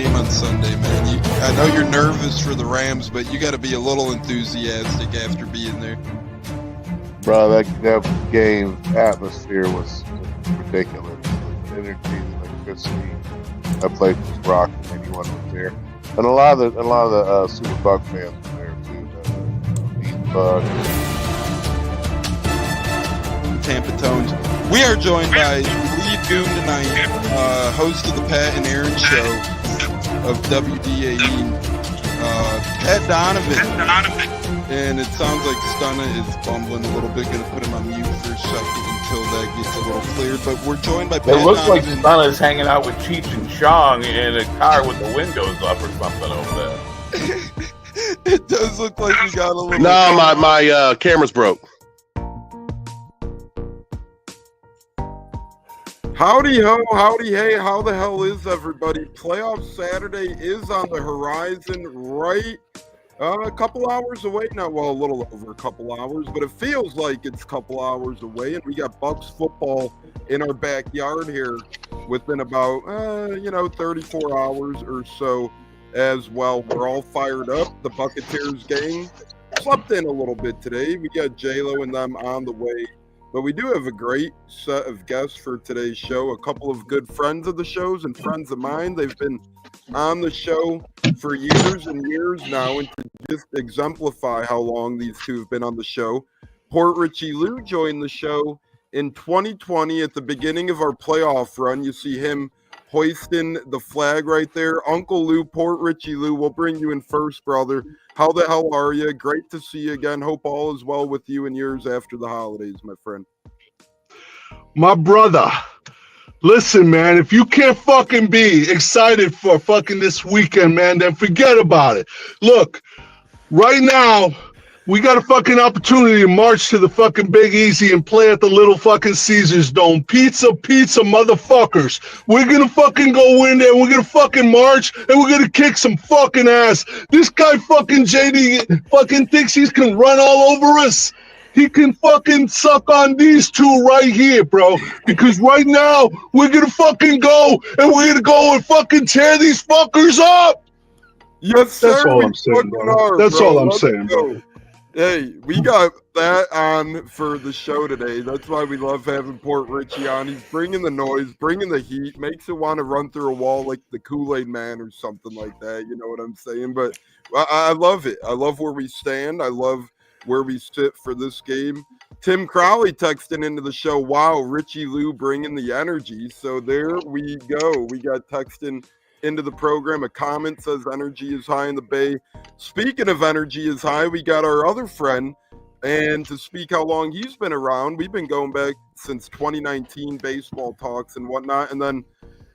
game on Sunday, man. I know you're nervous for the Rams, but you got to be a little enthusiastic after being there. Bro, that game atmosphere was ridiculous. The energy, the electricity. That place was rocking. Anyone was there, and a lot of the Super Bucs fans were there too. The Bucs. Tampa Tones. We are joined by lead goon tonight, host of the Pat and Aaron show of WDAE, Pat Donovan. And it sounds like Stunna is bumbling a little bit. Going to put him on mute for a second until that gets a little cleared. But we're joined by Pat It looks Donovan. like Stunna's hanging out with Cheech and Chong in a car with the windows up or something over there. It does look like we got a little... No, my camera's broke. Howdy ho, howdy hey, how the hell is everybody? Playoff Saturday is on the horizon, right? A couple hours away now. Well, a little over a couple hours, but it feels like it's a couple hours away. And we got Bucs football in our backyard here within about, 34 hours or so as well. We're all fired up. The Buccaneers gang slept in a little bit today. We got J-Lo and them on the way. But we do have a great set of guests for today's show. A couple of good friends of the shows and friends of mine. They've been on the show for years and years now. And to just exemplify how long these two have been on the show, Port Richey Lou joined the show in 2020 at the beginning of our playoff run. You see him hoisting the flag right there. Uncle Lou, Port Richey Lou, we'll bring you in first, brother. How the hell are you? Great to see you again. Hope all is well with you and yours after the holidays, my friend. My brother, listen, man, if you can't fucking be excited for fucking this weekend, man, then forget about it. Look, right now, we got a fucking opportunity to march to the fucking Big Easy and play at the Little fucking Caesars Dome. Pizza, motherfuckers. We're gonna fucking go in there, we're gonna fucking march, and we're gonna kick some fucking ass. This guy fucking JD fucking thinks he can run all over us. He can fucking suck on these two right here, bro. Because right now, we're gonna fucking go, and we're gonna go and fucking tear these fuckers up. Yes, sir. That's all I'm saying, bro. That's all I'm saying, bro. Hey, we got that on for the show today. That's why we love having Port Richey on. He's bringing the noise, bringing the heat, makes it want to run through a wall like the Kool-Aid Man or something like that. You know what I'm saying? But I love it. I love where we stand. I love where we sit for this game. Tim Crowley texting into the show, wow, Richey Lou bringing the energy. So there we go. We got texting into the program. A comment says energy is high in the Bay. Speaking of energy is high, we got our other friend, and to speak how long he's been around, we've been going back since 2019 baseball talks and whatnot. And then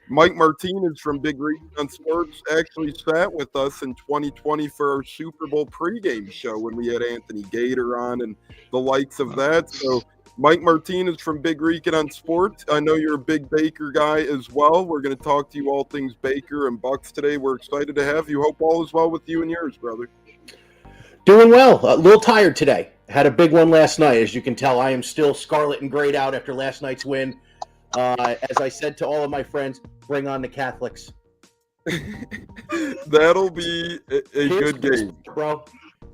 Mike Martinez from BigRican Sports actually sat with us in 2020 for our Super Bowl pregame show when we had Anthony Gator on and the likes of that. So Mike Martinez from BigRican on Sports. I know you're a big Baker guy as well. We're going to talk to you all things Baker and Bucs today. We're excited to have you. Hope all is well with you and yours, brother. Doing well. A little tired today. Had a big one last night. As you can tell, I am still scarlet and grayed out after last night's win. As I said to all of my friends, bring on the Catholics. That'll be a good game. Bro,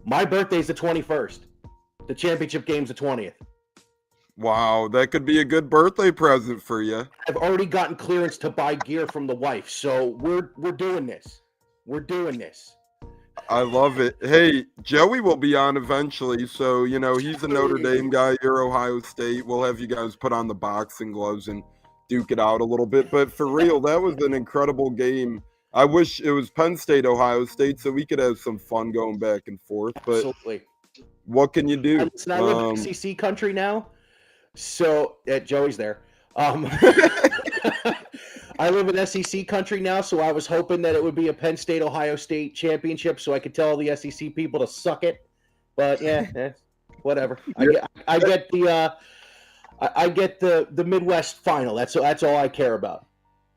my birthday's the 21st. The championship game's the 20th. Wow, that could be a good birthday present for you. I've already gotten clearance to buy gear from the wife, so we're doing this. We're doing this. I love it. Hey, Joey will be on eventually, so, you know, he's a Notre Dame guy, you're Ohio State. We'll have you guys put on the boxing gloves and duke it out a little bit. But for real, that was an incredible game. I wish it was Penn State, Ohio State, so we could have some fun going back and forth. But absolutely. What can you do? Listen, I live in SEC country now. So Joey's there. I live in SEC country now, so I was hoping that it would be a Penn State Ohio State championship, so I could tell all the SEC people to suck it. But whatever. I get the Midwest final. That's all I care about.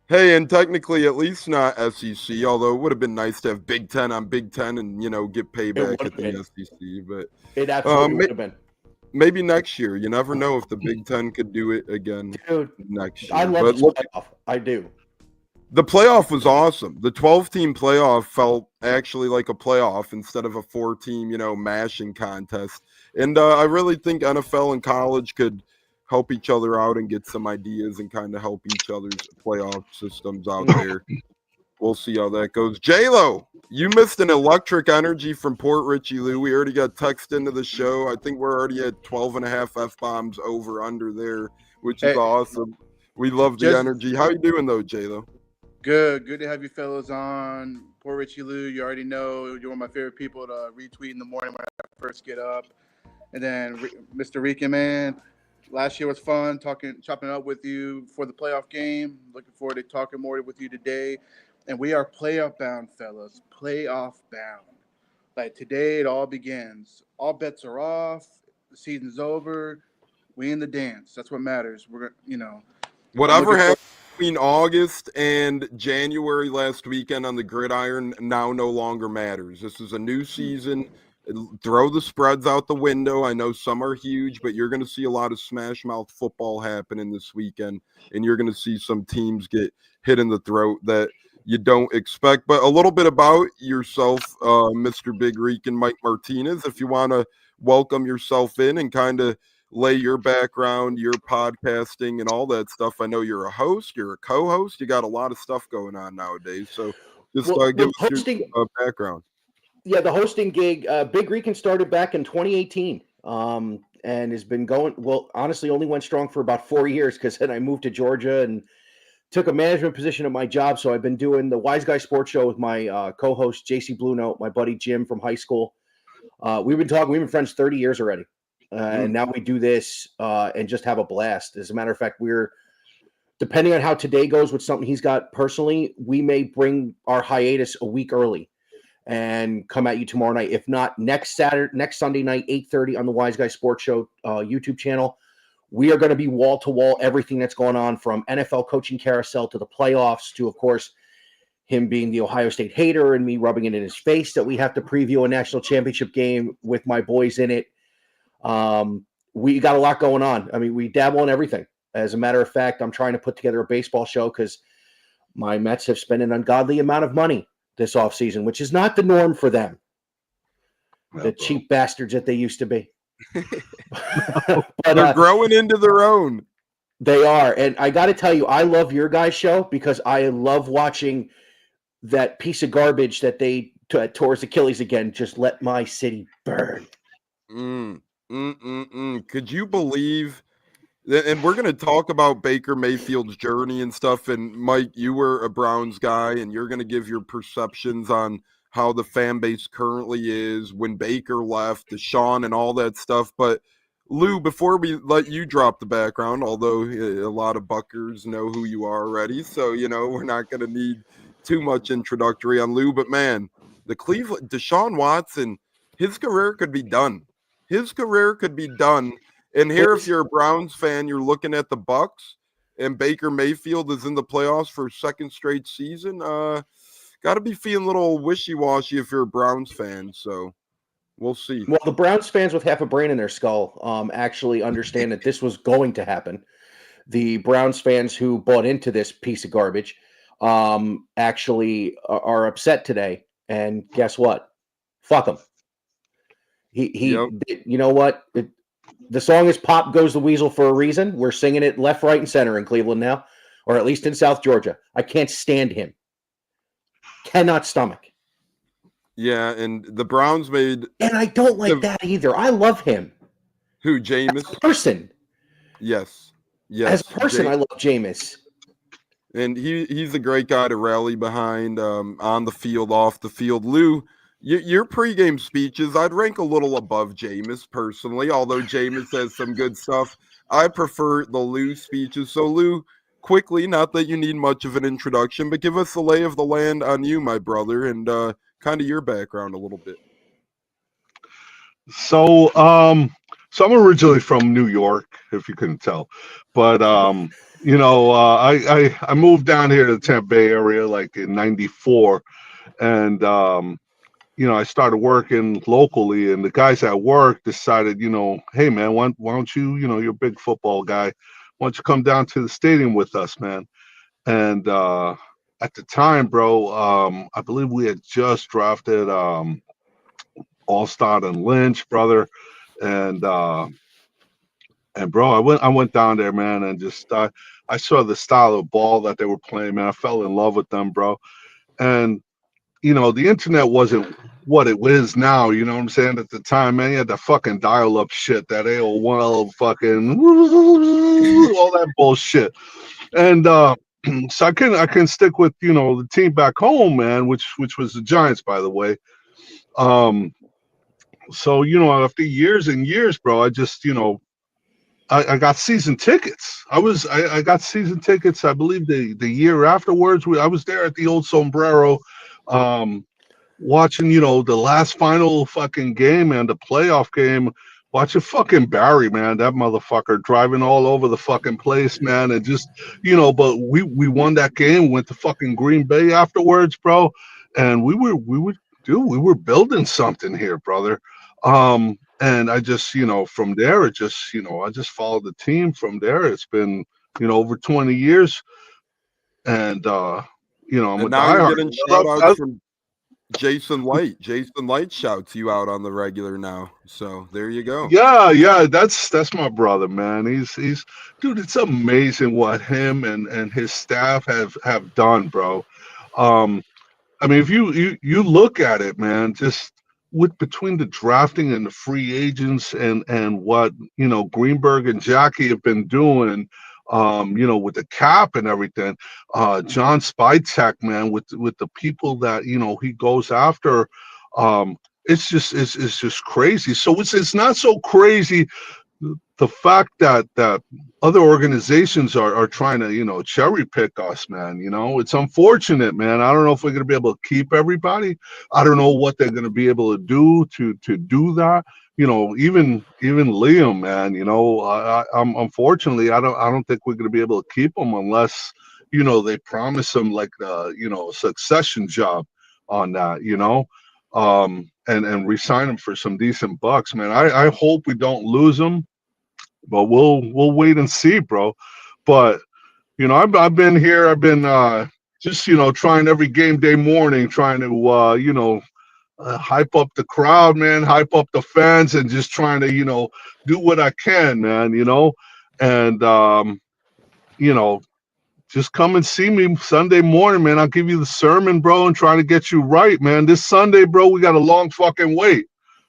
Hey, and technically at least not SEC, although it would have been nice to have Big Ten on Big Ten and, you know, get payback at the SEC. But it absolutely would have been. Maybe next year. You never know if the Big Ten could do it again. Dude, next year. I love this playoff. I do. The playoff was awesome. The 12-team playoff felt actually like a playoff instead of a 4-team, mashing contest. And I really think NFL and college could help each other out and get some ideas and kind of help each other's playoff systems out there. We'll see how that goes. J-Lo, you missed an electric energy from Port Richey, Lou. We already got text into the show. I think we're already at 12.5 F-bombs over under there, which is awesome. We love the energy. How you doing, though, J-Lo? Good to have you fellas on. Poor Richie Lou, you already know you're one of my favorite people to retweet in the morning when I first get up. And then Mr. RICAN, man, last year was fun chopping up with you for the playoff game. Looking forward to talking more with you today. And we are playoff bound, fellas. Playoff bound. Like today, it all begins. All bets are off. The season's over. We in the dance. That's what matters. We're whatever happened between August and January last weekend on the gridiron now no longer matters. This is a new season. Throw the spreads out the window. I know some are huge, but you're going to see a lot of smash mouth football happening this weekend, and you're going to see some teams get hit in the throat that you don't expect. But a little bit about yourself, Mr. BigRican, Mike Martinez, if you want to welcome yourself in and kind of lay your background, your podcasting, and all that stuff. I know you're a host, you're a co-host, you got a lot of stuff going on nowadays. So just give us your background. Yeah, the hosting gig, BigRican started back in 2018 and has been going, honestly, only went strong for about 4 years because then I moved to Georgia and took a management position at my job. So I've been doing the Wise Guy Sports Show with my co-host, JC Blue Note, my buddy Jim from high school. We've been friends 30 years already. And now we do this and just have a blast. As a matter of fact, we're, depending on how today goes with something he's got personally, we may bring our hiatus a week early and come at you tomorrow night. If not, next Sunday night, 8:30 on the Wise Guy Sports Show YouTube channel. We are going to be wall-to-wall everything that's going on from NFL coaching carousel to the playoffs to, of course, him being the Ohio State hater and me rubbing it in his face that we have to preview a national championship game with my boys in it. We got a lot going on. I mean, we dabble in everything. As a matter of fact, I'm trying to put together a baseball show because my Mets have spent an ungodly amount of money this offseason, which is not the norm for them. The cheap bastards that they used to be. But, they're growing into their own. They are. And I got to tell you, I love your guys' show because I love watching that piece of garbage that they tore his Achilles again. Just let my city burn. Could you believe? And we're going to talk about Baker Mayfield's journey and stuff. And Mike, you were a Browns guy, and you're going to give your perceptions on how the fan base currently is when Baker left, Deshaun, and all that stuff. But Lou, before we let you drop the background, although a lot of Buckers know who you are already, so we're not going to need too much introductory on Lou. But man, the Cleveland Deshaun Watson, his career could be done. His career could be done. And here, if you're a Browns fan, you're looking at the Bucs, and Baker Mayfield is in the playoffs for a second straight season. Got to be feeling a little wishy-washy if you're a Browns fan. So we'll see. Well, the Browns fans with half a brain in their skull actually understand that this was going to happen. The Browns fans who bought into this piece of garbage actually are upset today. And guess what? Fuck them. You know what? The song is Pop Goes the Weasel for a reason. We're singing it left, right, and center in Cleveland now, or at least in South Georgia. I can't stand him. Cannot stomach. Yeah, and the Browns made... And I don't like that either. I love him. Who, Jameis? As a person. Yes. As a person, I love Jameis. And he's a great guy to rally behind on the field, off the field. Lou, your pregame speeches, I'd rank a little above Jameis personally, although Jameis has some good stuff. I prefer the Lou speeches. So, Lou, quickly, not that you need much of an introduction, but give us the lay of the land on you, my brother, and kind of your background a little bit. So I'm originally from New York, if you couldn't tell, but I moved down here to the Tampa Bay area like in '94, and I started working locally, and the guys at work decided, hey man, why don't you, you're a big football guy, why don't you come down to the stadium with us, man? And at the time, bro, I believe we had just drafted Allstott and Lynch, brother, and bro, I went down there, man, and just I saw the style of ball that they were playing, man. I fell in love with them, bro. And the internet wasn't what it is now. You know what I'm saying? At the time, man, you had the fucking dial-up shit, that AOL fucking all that bullshit. And so I can stick with the team back home, man, which was the Giants, by the way. So after years and years, bro, I just I got season tickets. I got season tickets. I believe the year afterwards. I was there at the old Sombrero, watching the last final fucking game and the playoff game. Watching fucking Barry, man, that motherfucker driving all over the fucking place, man, and just But we won that game. Went to fucking Green Bay afterwards, bro, and we were building something here, brother. And I just, from there, it just, I just followed the team from there. It's been, over 20 years. And, I'm And a now diehard. you're getting shout outs from Jason Light. Jason Light shouts you out on the regular now. So there you go. Yeah, that's my brother, man. He's dude, it's amazing what him and his staff have done, bro. I mean, if you look at it, man, just between the drafting and the free agents and what Greenberg and Jackie have been doing, with the cap and everything, John Spytek, man, with the people that he goes after, it's just crazy. So it's not so crazy the fact that other organizations are trying to cherry pick us, man. It's unfortunate, man. I don't know if we're going to be able to keep everybody. I don't know what they're going to be able to do to do that. Even Liam, man. I'm unfortunately I don't think we're going to be able to keep him unless they promise him like a succession job on that. And re-sign him for some decent bucks, man. I hope we don't lose him. But we'll wait and see, bro. But I've been here. I've been just trying every game day morning, trying to hype up the crowd, man, hype up the fans, and just trying to do what I can, man. And just come and see me Sunday morning, man. I'll give you the sermon, bro, and try to get you right, man. This Sunday, bro, we got a long fucking wait.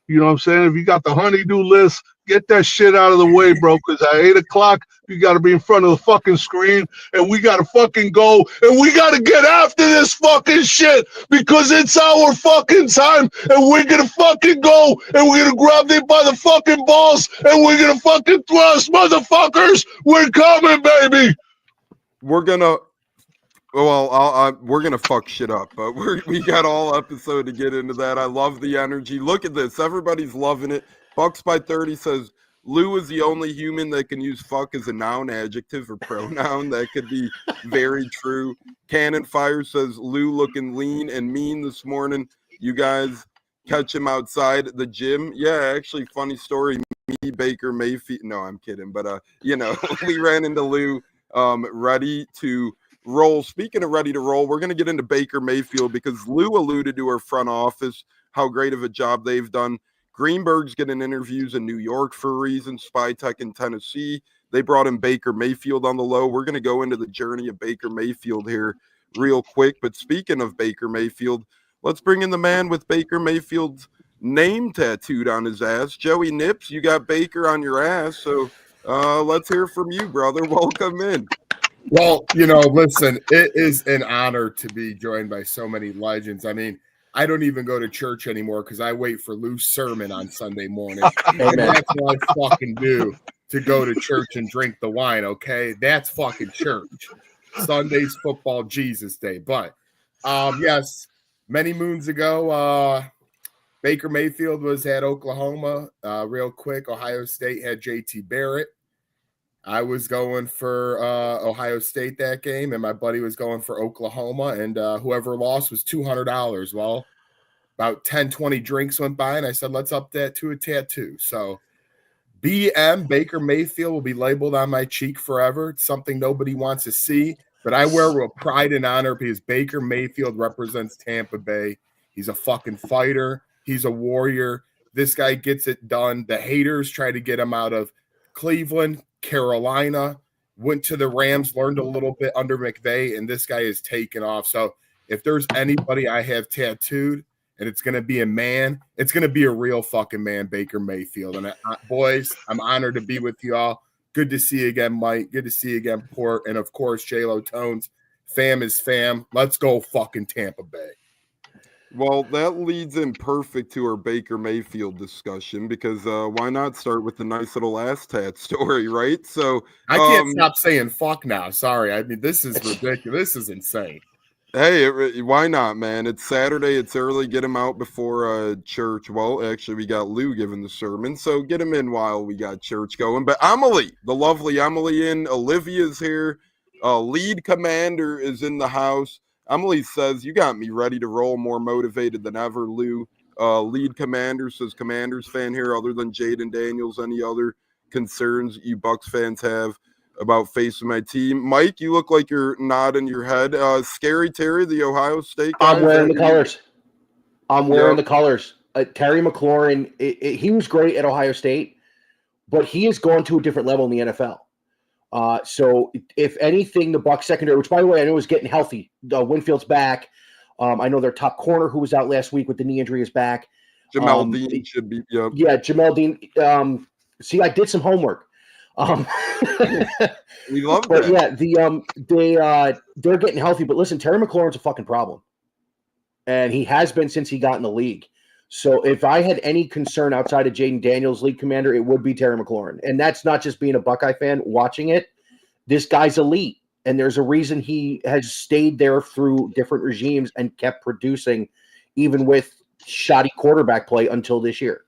You know what I'm saying? If you got the honey-do list, get that shit out of the way, bro, because at 8 o'clock, you got to be in front of the fucking screen, and we got to fucking go, and we got to get after this fucking shit, because it's our fucking time, and we're going to fucking go, and we're going to grab them by the fucking balls, and we're going to fucking thrust, motherfuckers. We're coming, baby. We're gonna fuck shit up, but we got all episode to get into that. I love the energy. Look at this. Everybody's loving it. Bucs by 30 says Lou is the only human that can use fuck as a noun, adjective, or pronoun. That could be very true. Cannon Fire says Lou looking lean and mean this morning. You guys catch him outside the gym. Yeah, actually, funny story. Me, Baker Mayfield. No, I'm kidding. But we ran into Lou ready to roll. Speaking of ready to roll, we're going to get into Baker Mayfield because Lou alluded to our front office, how great of a job they've done. Greenberg's getting interviews in New York for a reason. Spytek in Tennessee. They brought in Baker Mayfield on the low. We're going to go into the journey of Baker Mayfield here real quick. But speaking of Baker Mayfield, let's bring in the man with Baker Mayfield's name tattooed on his ass. Joey Nips, you got Baker on your ass. So let's hear from you, brother. Welcome in. Well, listen, it is an honor to be joined by so many legends. I mean, I don't even go to church anymore because I wait for Lou's sermon on Sunday morning. And that's what I fucking do, to go to church and drink the wine, okay? That's fucking church. Sunday's football Jesus Day. But, yes, many moons ago, Baker Mayfield was at Oklahoma. Real quick, Ohio State had J.T. Barrett. I was going for Ohio State that game, and my buddy was going for Oklahoma, and whoever lost was $200. Well, about 10, 20 drinks went by, and I said, let's up that to a tattoo. So BM, Baker Mayfield, will be labeled on my cheek forever. It's something nobody wants to see. but I wear with pride and honor because Baker Mayfield represents Tampa Bay. He's a fucking fighter. He's a warrior. This guy gets it done. The haters try to get him out of Cleveland, Carolina, went to the Rams, learned a little bit under McVay, and this guy is taken off. So if there's anybody I have tattooed, and it's going to be a man, it's going to be a real fucking man, Baker Mayfield. And boys, I'm honored to be with you all. Good to see you again, Mike. Good to see you again, Port. And, of course, J-Lo Tones. Fam is fam. Let's go fucking Tampa Bay. Well, that leads in perfect to our Baker Mayfield discussion because why not start with the nice little ass tat story, right? So I can't stop saying fuck now. Sorry. I mean, this is ridiculous. This is insane. Hey, why not, man? It's Saturday. It's early. Get him out before church. Well, actually, we got Lou giving the sermon, so get him in while we got church going. But Emily, the lovely Emily in. Olivia's here. Lead commander is in the house. Emily says, you got me ready to roll, more motivated than ever, Lou. Lead commander says, Commanders fan here, other than Jaden Daniels, any other concerns you Bucs fans have about facing my team? Mike, you look like you're nodding your head. Scary Terry, the Ohio State guy. I'm wearing the colors. I'm wearing the colors. Terry McLaurin, he was great at Ohio State, but he has gone to a different level in the NFL. So if anything, the Bucs secondary, which by the way, I know is getting healthy. Winfield's back. I know their top corner who was out last week with the knee injury is back. Jamel Dean should be. Yep. Yeah, Jamel Dean. See, I did some homework. We love but that. Yeah, they're getting healthy. But listen, Terry McLaurin's a fucking problem, and he has been since he got in the league. So if I had any concern outside of Jaden Daniels, league commander, it would be Terry McLaurin. And that's not just being a Buckeye fan watching it. This guy's elite, and there's a reason he has stayed there through different regimes and kept producing, even with shoddy quarterback play until this year.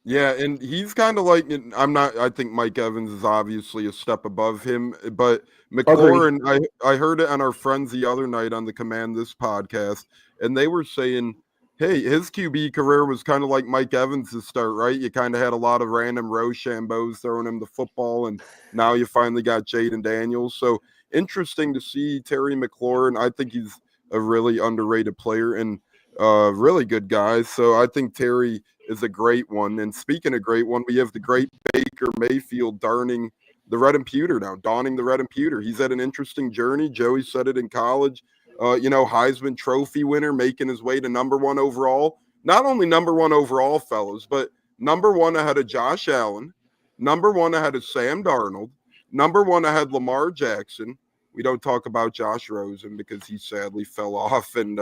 Yeah, and he's kind of like, I think Mike Evans is obviously a step above him, but McLaurin, I heard it on our friends the other night on the Command This podcast, and they were saying, hey, his QB career was kind of like Mike Evans' start, right? You kind of had a lot of random Rochambeaus throwing him the football, and now you finally got Jaden Daniels. So interesting to see Terry McLaurin. I think he's a really underrated player and really good guy. So I think Terry is a great one. And speaking of great one, we have the great Baker Mayfield donning the red imputer now, donning the red imputer. He's had an interesting journey. Joey said it in college. Heisman Trophy winner, making his way to number 1 overall. Not only number 1 overall, fellas, but number 1 ahead of Josh Allen, number 1 ahead of Sam Darnold, number 1 ahead Lamar Jackson. We don't talk about Josh Rosen because he sadly fell off and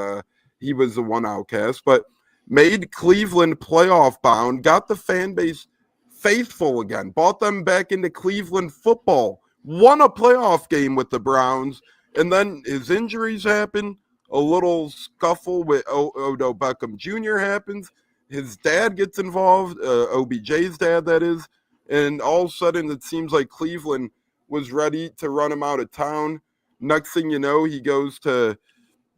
he was the one outcast, but made Cleveland playoff bound, got the fan base faithful again, brought them back into Cleveland football, won a playoff game with the Browns, and then his injuries happen. A little scuffle with Odell Beckham Jr. happens. His dad gets involved, OBJ's dad, that is. And all of a sudden, it seems like Cleveland was ready to run him out of town. Next thing you know, he goes to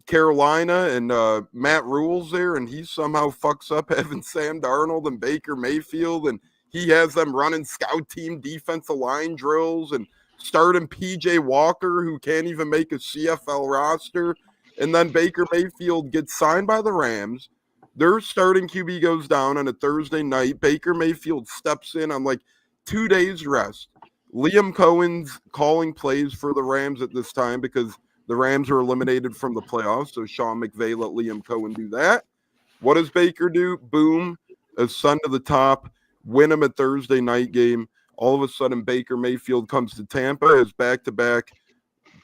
Carolina, and Matt Rule's there, and he somehow fucks up having Sam Darnold and Baker Mayfield, and he has them running scout team defensive line drills and starting PJ Walker, who can't even make a CFL roster. And then Baker Mayfield gets signed by the Rams. Their starting QB goes down on a Thursday night. Baker Mayfield steps in on like 2 days rest. Liam Cohen's calling plays for the Rams at this time because the Rams are eliminated from the playoffs. So Sean McVay let Liam Cohen do that. What does Baker do? Boom, ascend to the top, win him a Thursday night game. All of a sudden, Baker Mayfield comes to Tampa, has back-to-back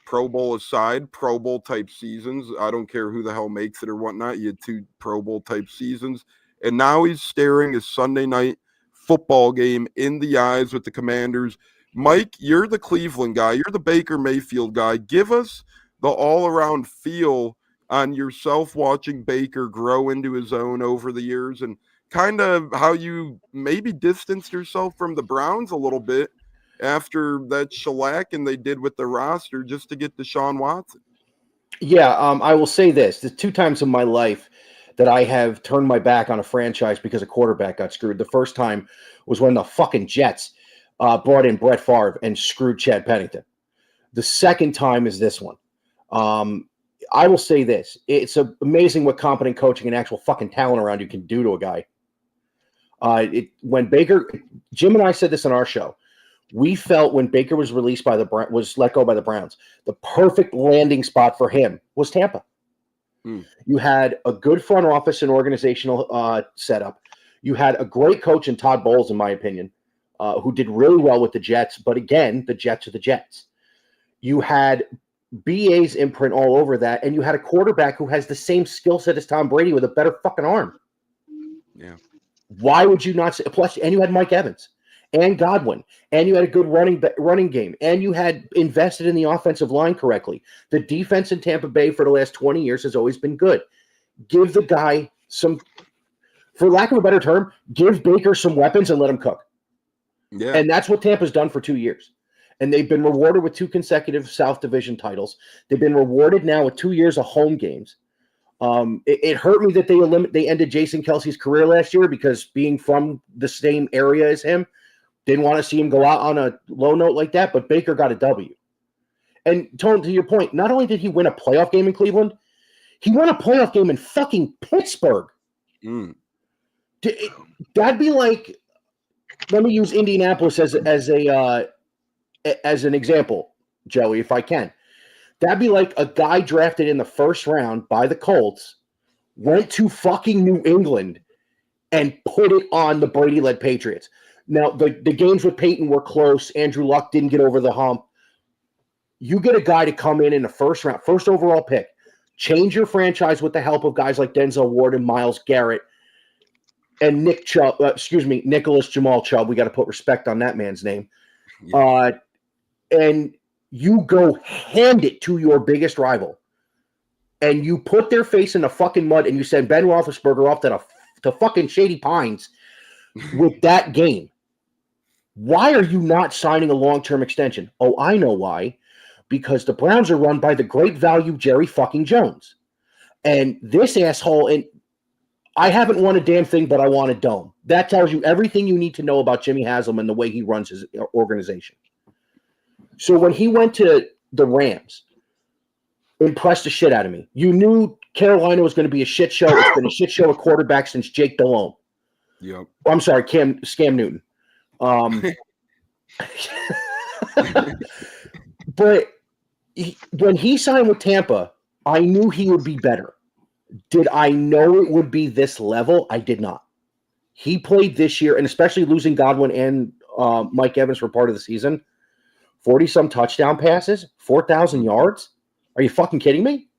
Pro Bowl aside, Pro Bowl type seasons. I don't care who the hell makes it or whatnot. You had 2 Pro Bowl type seasons. And now he's staring a Sunday night football game in the eyes with the Commanders. Mike, you're the Cleveland guy. You're the Baker Mayfield guy. Give us the all-around feel on yourself watching Baker grow into his own over the years and kind of how you maybe distanced yourself from the Browns a little bit after that shellacking they did with the roster just to get Deshaun Watson. Yeah, I will say this. There's 2 times in my life that I have turned my back on a franchise because a quarterback got screwed. The first time was when the fucking Jets brought in Brett Favre and screwed Chad Pennington. The second time is this one. I will say this. It's amazing what competent coaching and actual fucking talent around you can do to a guy. When Baker, Jim and I said this on our show, we felt when Baker was was let go by the Browns, the perfect landing spot for him was Tampa. You had a good front office and organizational setup. You had a great coach in Todd Bowles, in my opinion, who did really well with the Jets. But again, the Jets are the Jets. You had BA's imprint all over that, and you had a quarterback who has the same skill set as Tom Brady with a better fucking arm. Yeah. Why would you not say? Plus, and you had Mike Evans and Godwin, and you had a good running game, and you had invested in the offensive line correctly. The defense in Tampa Bay for the last 20 years has always been good. Give the guy some, for lack of a better term, give Baker some weapons and let him cook. Yeah. And that's what Tampa's done for 2 years. And they've been rewarded with 2 consecutive South Division titles. They've been rewarded now with 2 years of home games. It hurt me that they ended Jason Kelsey's career last year because being from the same area as him, didn't want to see him go out on a low note like that, but Baker got a W. And Tone, to your point, not only did he win a playoff game in Cleveland, he won a playoff game in fucking Pittsburgh. That'd be like, let me use Indianapolis as an example, Joey, if I can. That'd be like a guy drafted in the first round by the Colts, went to fucking New England, and put it on the Brady-led Patriots. Now, the games with Peyton were close. Andrew Luck didn't get over the hump. You get a guy to come in the first round, first overall pick, change your franchise with the help of guys like Denzel Ward and Myles Garrett and Nicholas Jamal Chubb. We got to put respect on that man's name. Yeah. And you go hand it to your biggest rival, and you put their face in the fucking mud, and you send Ben Roethlisberger off to fucking Shady Pines with that game. Why are you not signing a long-term extension? Oh, I know why. Because the Browns are run by the great value Jerry fucking Jones. And this asshole, and I haven't won a damn thing, but I want a dome. That tells you everything you need to know about Jimmy Haslam and the way he runs his organization. So when he went to the Rams, impressed the shit out of me. You knew Carolina was going to be a shit show. It's been a shit show at quarterback since Jake Delhomme. Yep. I'm sorry, Scam Newton. But when he signed with Tampa, I knew he would be better. Did I know it would be this level? I did not. He played this year, and especially losing Godwin and Mike Evans for part of the season, 40-some touchdown passes, 4,000 yards. Are you fucking kidding me?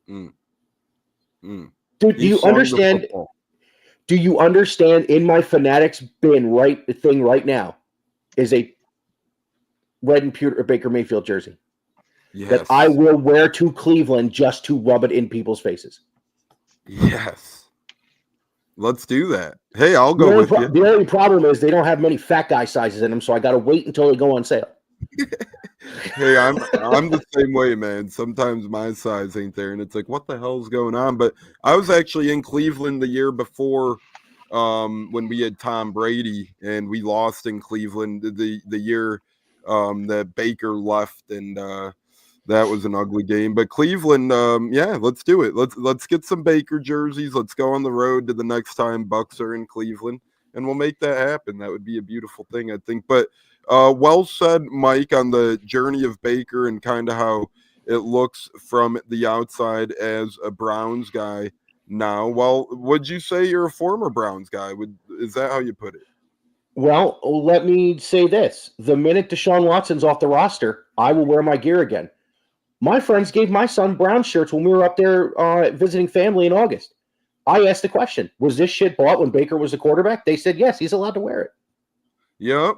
Dude, do you understand? Do you understand? In my Fanatics bin thing right now is a red and pewter Baker Mayfield jersey that I will wear to Cleveland just to rub it in people's faces. Yes. Let's do that. Hey, I'll go with you. The only problem is they don't have many fat guy sizes in them, so I got to wait until they go on sale. Hey, I'm the same way, man. Sometimes my size ain't there, and it's like, what the hell's going on? But I was actually in Cleveland the year before when we had Tom Brady, and we lost in Cleveland the year that Baker left, and that was an ugly game. But Cleveland, yeah, let's do it. Let's get some Baker jerseys. Let's go on the road to the next time Bucs are in Cleveland, and we'll make that happen. That would be a beautiful thing, I think. But well said, Mike, on the journey of Baker and kind of how it looks from the outside as a Browns guy now. Well, would you say you're a former Browns guy? Is that how you put it? Well, let me say this. The minute Deshaun Watson's off the roster, I will wear my gear again. My friends gave my son Brown shirts when we were up there visiting family in August. I asked the question, was this shit bought when Baker was the quarterback? They said, yes, he's allowed to wear it. Yep,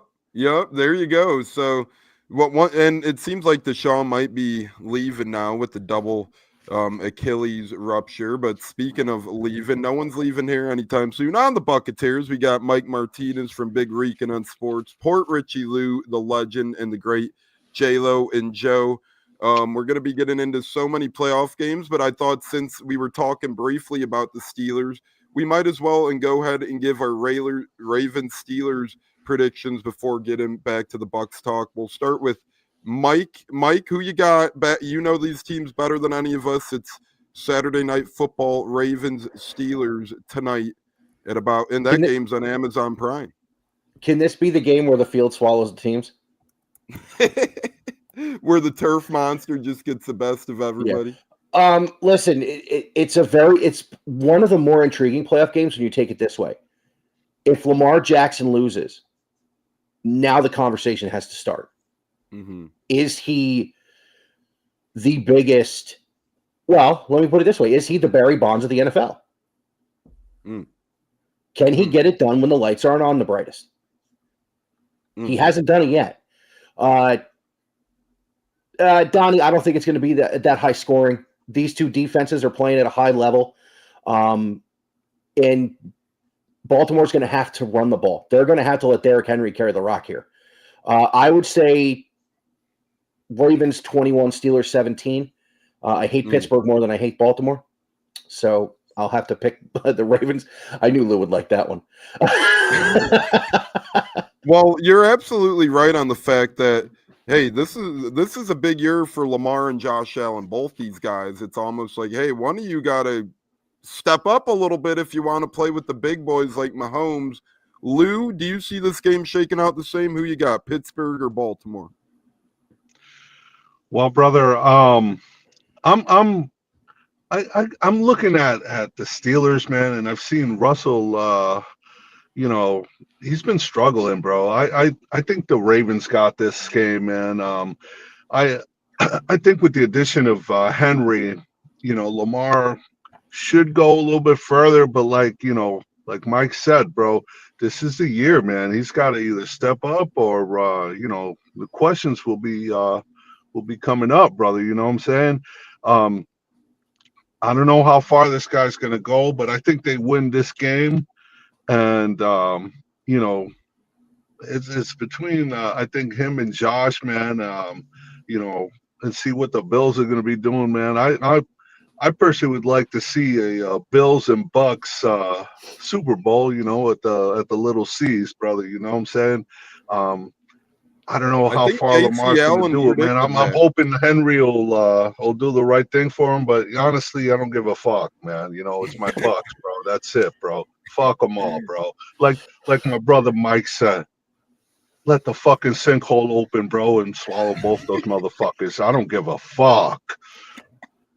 there you go. So, and it seems like Deshaun might be leaving now with the double Achilles rupture. But speaking of leaving, no one's leaving here anytime soon. On the Buccaneers, we got Mike Martinez from BigRican on Sports, Port Richey Lou, the legend, and the great J-Lo and Joe. We're going to be getting into so many playoff games, but I thought since we were talking briefly about the Steelers, we might as well and go ahead and give our Ravens Steelers predictions before getting back to the Bucs talk. We'll start with Mike, who you got? You know these teams better than any of us. It's Saturday Night Football, Ravens, Steelers tonight and that game's on Amazon Prime. Can this be the game where the field swallows the teams? Where the turf monster just gets the best of everybody? Yeah. Listen, it's one of the more intriguing playoff games when you take it this way. If Lamar Jackson loses, now the conversation has to start. Mm-hmm. Is he the biggest? Well, let me put it this way: is he the Barry Bonds of the NFL? Can he get it done when the lights aren't on the brightest? He hasn't done it yet. Donnie, I don't think it's going to be that high scoring. These two defenses are playing at a high level, and Baltimore's going to have to run the ball. They're going to have to let Derrick Henry carry the rock here. I would say Ravens 21, Steelers 17. I hate Pittsburgh more than I hate Baltimore, so I'll have to pick the Ravens. I knew Lou would like that one. Well, you're absolutely right on the fact that, hey, this is a big year for Lamar and Josh Allen, both these guys. It's almost like, hey, one of you got to step up a little bit if you want to play with the big boys like Mahomes. Lou, do you see this game shaking out the same? Who you got, Pittsburgh or Baltimore? Well, brother, I'm looking at the Steelers, man, and I've seen Russell. He's been struggling, bro. I think the Ravens got this game, man. I think with the addition of Henry, Lamar should go a little bit further, but like Mike said, bro, this is the year, man. He's got to either step up or the questions will be coming up, brother. You know what I'm saying? I don't know how far this guy's going to go, but I think they win this game. And, it's between, I think, him and Josh, man, and see what the Bills are going to be doing, man. I personally would like to see a Bills and Bucs Super Bowl, at the Little C's, brother. You know what I'm saying? I don't know how far Lamar's going to do it, man. I'm hoping Henry will do the right thing for him, but honestly, I don't give a fuck, man. It's my Bucs, bro. That's it, bro. Fuck them all, bro. Like my brother Mike said, let the fucking sinkhole open, bro, and swallow both those motherfuckers. I don't give a fuck.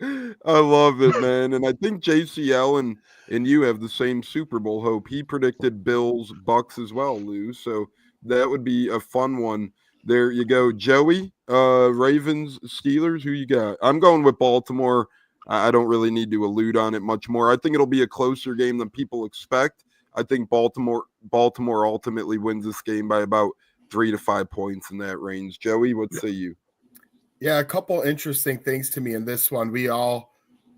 I love it, man. And I think JC Allen and you have the same Super Bowl hope. He predicted Bills, Bucks as well, Lou. So that would be a fun one. There you go. Joey, Ravens, Steelers, who you got? I'm going with Baltimore. I don't really need to allude on it much more. I think it'll be a closer game than people expect. I think Baltimore ultimately wins this game by about 3 to 5 points in that range. Joey, what say you? Yeah, a couple interesting things to me in this one.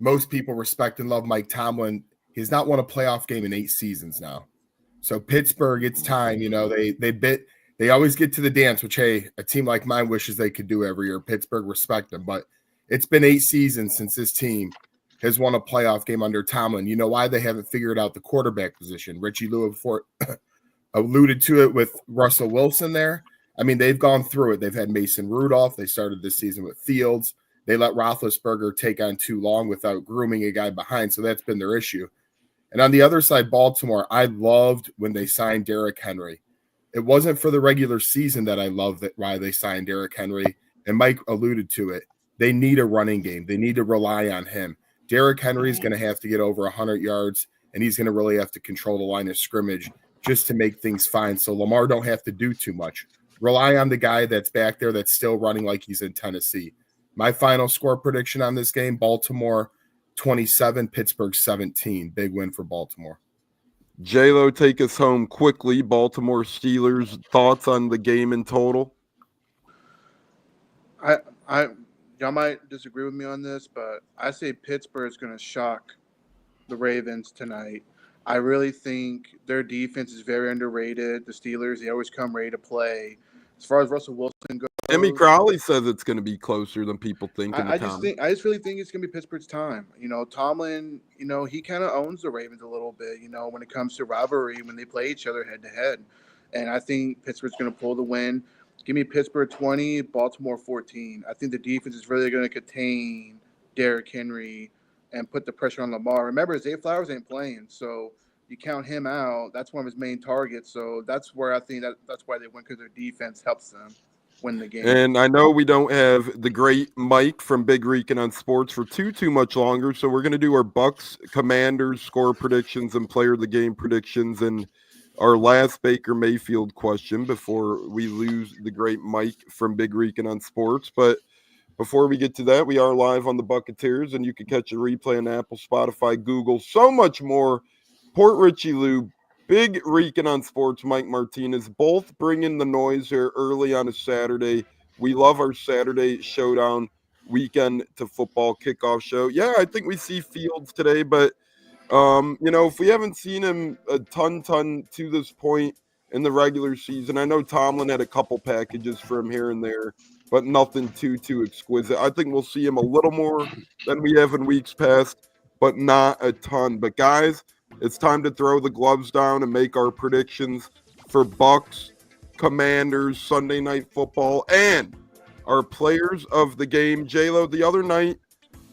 Most people respect and love Mike Tomlin. He's not won a playoff game in 8 seasons now. So Pittsburgh, it's time. They always get to the dance, which, hey, a team like mine wishes they could do every year. Pittsburgh, respect them. But it's been 8 seasons since this team has won a playoff game under Tomlin. You know why? They haven't figured out the quarterback position. Richey Lou alluded to it with Russell Wilson there. I mean, they've gone through it. They've had Mason Rudolph. They started this season with Fields. They let Roethlisberger take on too long without grooming a guy behind, so that's been their issue. And on the other side, Baltimore, I loved when they signed Derrick Henry. It wasn't for the regular season that I loved why they signed Derrick Henry, and Mike alluded to it. They need a running game. They need to rely on him. Derrick Henry is going to have to get over 100 yards, and he's going to really have to control the line of scrimmage just to make things fine. So Lamar don't have to do too much. Rely on the guy that's back there that's still running like he's in Tennessee. My final score prediction on this game, Baltimore 27, Pittsburgh 17. Big win for Baltimore. J-Lo, take us home quickly. Baltimore Steelers, thoughts on the game in total? Y'all might disagree with me on this, but I say Pittsburgh is going to shock the Ravens tonight. I really think their defense is very underrated. The Steelers, they always come ready to play. As far as Russell Wilson goes, Emmy Crowley says it's going to be closer than people think. I just really think it's going to be Pittsburgh's time. Tomlin, he kind of owns the Ravens a little bit, when it comes to rivalry, when they play each other head to head. And I think Pittsburgh's going to pull the win. Give me Pittsburgh 20, Baltimore 14. I think the defense is really going to contain Derrick Henry and put the pressure on Lamar. Remember, Zay Flowers ain't playing, so you count him out. That's one of his main targets. So that's where I think that's why they win, because their defense helps them win the game. And I know we don't have the great Mike from BigRican on sports for too much longer, so we're going to do our Bucs Commanders score predictions and player of the game predictions and our last Baker Mayfield question before we lose the great Mike from BigRican on sports. But before we get to that, we are live on the Buccaneers, and you can catch a replay on Apple, Spotify, Google, so much more. Port Richey Lou, BigRican on sports, Mike Martinez, both bringing the noise here early on a Saturday. We love our Saturday showdown weekend to football kickoff show. Yeah, I think we see Fields today, but if we haven't seen him a ton to this point in the regular season, I know Tomlin had a couple packages for him here and there, but nothing too exquisite. I think we'll see him a little more than we have in weeks past, but not a ton. But guys, it's time to throw the gloves down and make our predictions for Bucs, Commanders, Sunday Night Football, and our players of the game. J-Lo, the other night,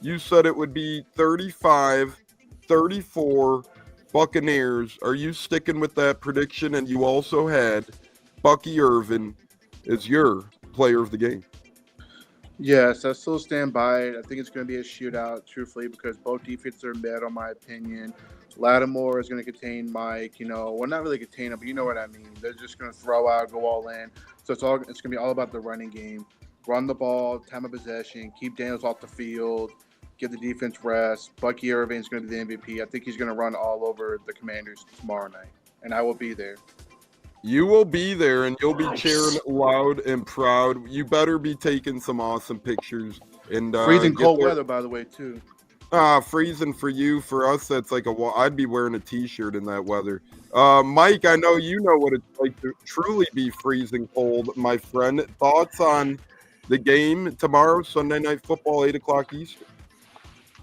you said it would be 35-34 Buccaneers. Are you sticking with that prediction? And you also had Bucky Irvin as your player of the game. Yes, I still stand by it. I think it's going to be a shootout, truthfully, because both defenses are mid, in my opinion. Lattimore is going to contain Mike, well, not really contain him, but you know what I mean. They're just going to throw out, go all in. So it's going to be all about the running game. Run the ball, time of possession, keep Daniels off the field, give the defense rest. Bucky Irvin is going to be the MVP. I think he's going to run all over the Commanders tomorrow night, and I will be there. You will be there, and you'll be cheering loud and proud. You better be taking some awesome pictures. And freezing cold weather, by the way, too. Freezing for you. For us, that's like I'd be wearing a T-shirt in that weather. Mike, I know you know what it's like to truly be freezing cold, my friend. Thoughts on the game tomorrow, Sunday Night Football, 8 o'clock Eastern?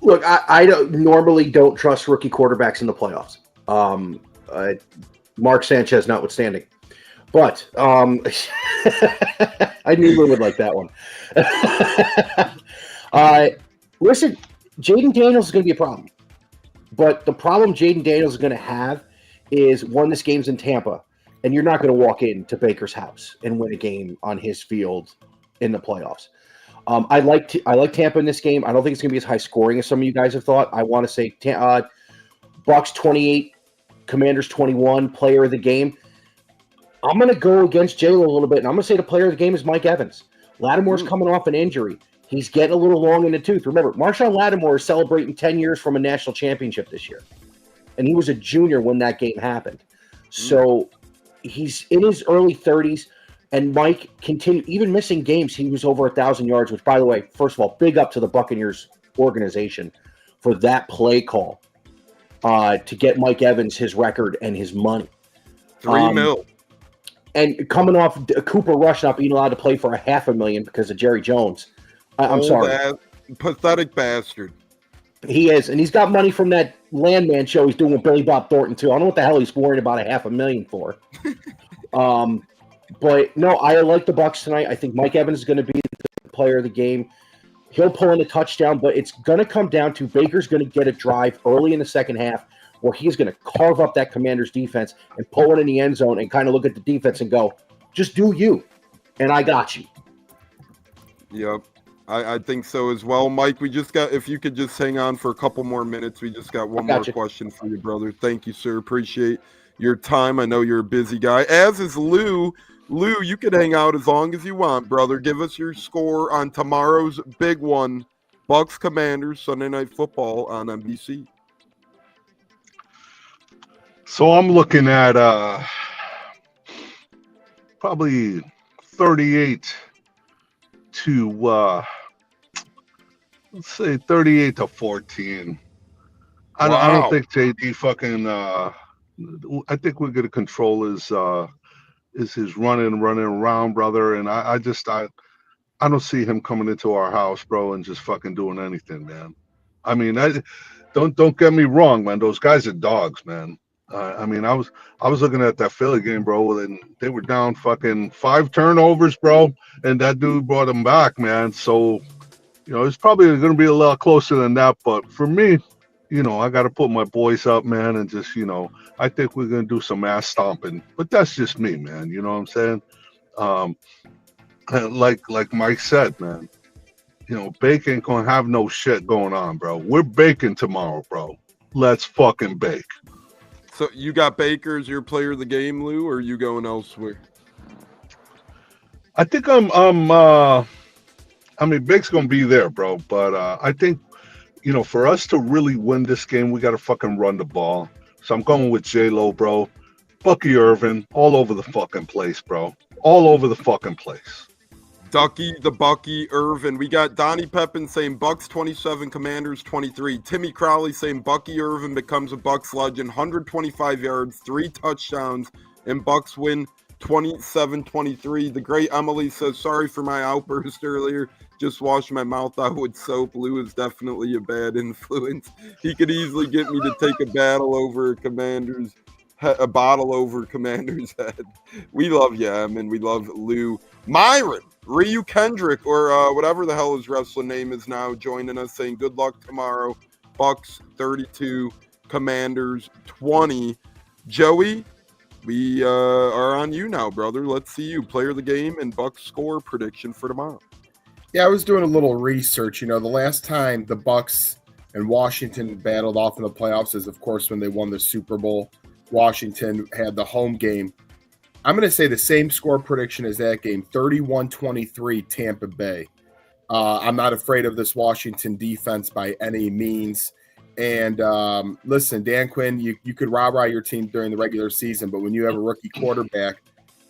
Look, I don't trust rookie quarterbacks in the playoffs. Mark Sanchez notwithstanding. But I knew Lou would like that one. Listen, Jaden Daniels is going to be a problem. But the problem Jaden Daniels is going to have is, one, this game's in Tampa, and you're not going to walk into Baker's house and win a game on his field in the playoffs. I like Tampa in this game. I don't think it's going to be as high scoring as some of you guys have thought. I want to say Bucs 28, Commanders 21, player of the game. I'm going to go against J-Lo a little bit, and I'm going to say the player of the game is Mike Evans. Lattimore's coming off an injury. He's getting a little long in the tooth. Remember, Marshawn Lattimore is celebrating 10 years from a national championship this year, and he was a junior when that game happened. So he's in his early 30s, and Mike continued, even missing games, he was over 1,000 yards, which, by the way, first of all, big up to the Buccaneers organization for that play call to get Mike Evans his record and his money. $3 million. And coming off Cooper Rush not being allowed to play for $500,000 because of Jerry Jones. I'm sorry. That pathetic bastard. He is. And he's got money from that Landman show he's doing with Billy Bob Thornton, too. I don't know what the hell he's worried about $500,000 for. But, no, I like the Bucs tonight. I think Mike Evans is going to be the player of the game. He'll pull in a touchdown, but it's going to come down to Baker's going to get a drive early in the second half where he's going to carve up that Commanders defense and pull it in the end zone and kind of look at the defense and go, just do you, and I got you. Yep, I think so as well. Mike, we just got, if you could just hang on for a couple more minutes, we just got one more question for you, brother. Thank you, sir. Appreciate your time. I know you're a busy guy, as is Lou. Lou, you can hang out as long as you want, brother. Give us your score on tomorrow's big one, Bucs Commanders, Sunday Night Football on NBC. So I'm looking at probably 38 to let's say 38-14. I don't think JD fucking. I think we're gonna control his running around, brother. And I don't see him coming into our house, bro, and just fucking doing anything, man. I mean, don't get me wrong, man. Those guys are dogs, man. I mean, I was looking at that Philly game, bro, and they were down fucking 5 turnovers, bro, and that dude brought them back, man. So, it's probably going to be a lot closer than that. But for me, I got to put my boys up, man, and just, I think we're going to do some ass stomping. But that's just me, man. You know what I'm saying? Like Mike said, man, Bake ain't going to have no shit going on, bro. We're baking tomorrow, bro. Let's fucking bake. So you got Baker as your player of the game, Lou, or are you going elsewhere? I think Bake's gonna be there, bro. But I think, for us to really win this game, we gotta fucking run the ball. So I'm going with J-Lo, bro. Bucky Irvin, all over the fucking place, bro. All over the fucking place. Ducky, the Bucky, Irvin. We got Donnie Pepin saying Bucs 27, Commanders 23. Timmy Crowley saying Bucky Irvin becomes a Bucs legend, 125 yards, 3 touchdowns, and Bucs win 27-23. The great Emily says, sorry for my outburst earlier. Just washed my mouth out with soap. Lou is definitely a bad influence. He could easily get me to take a bottle over Commander's head. We love you, Em, and we love Lou. Myron, Ryu Kendrick, or whatever the hell his wrestling name is now, joining us saying good luck tomorrow. Bucs 32, Commanders 20. Joey, we are on you now, brother. Let's see you. Player of the game and Bucs score prediction for tomorrow. Yeah, I was doing a little research. The last time the Bucs and Washington battled off in the playoffs is, of course, when they won the Super Bowl. Washington had the home game. I'm going to say the same score prediction as that game, 31-23 Tampa Bay. I'm not afraid of this Washington defense by any means. And listen, Dan Quinn, you could rah-rah your team during the regular season, but when you have a rookie quarterback,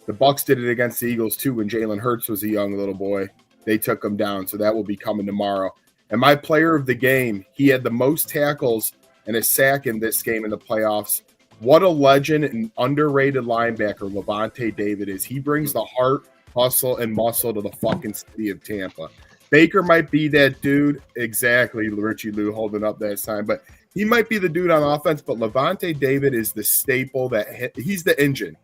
the Bucs did it against the Eagles too when Jalen Hurts was a young little boy. They took him down, so that will be coming tomorrow. And my player of the game, he had the most tackles and a sack in this game in the playoffs. What a legend and underrated linebacker Levante David is. He brings the heart, hustle, and muscle to the fucking city of Tampa. Baker might be that dude. Exactly, Richey Lou holding up that sign. But he might be the dude on offense, but Levante David is the staple. He's the engine.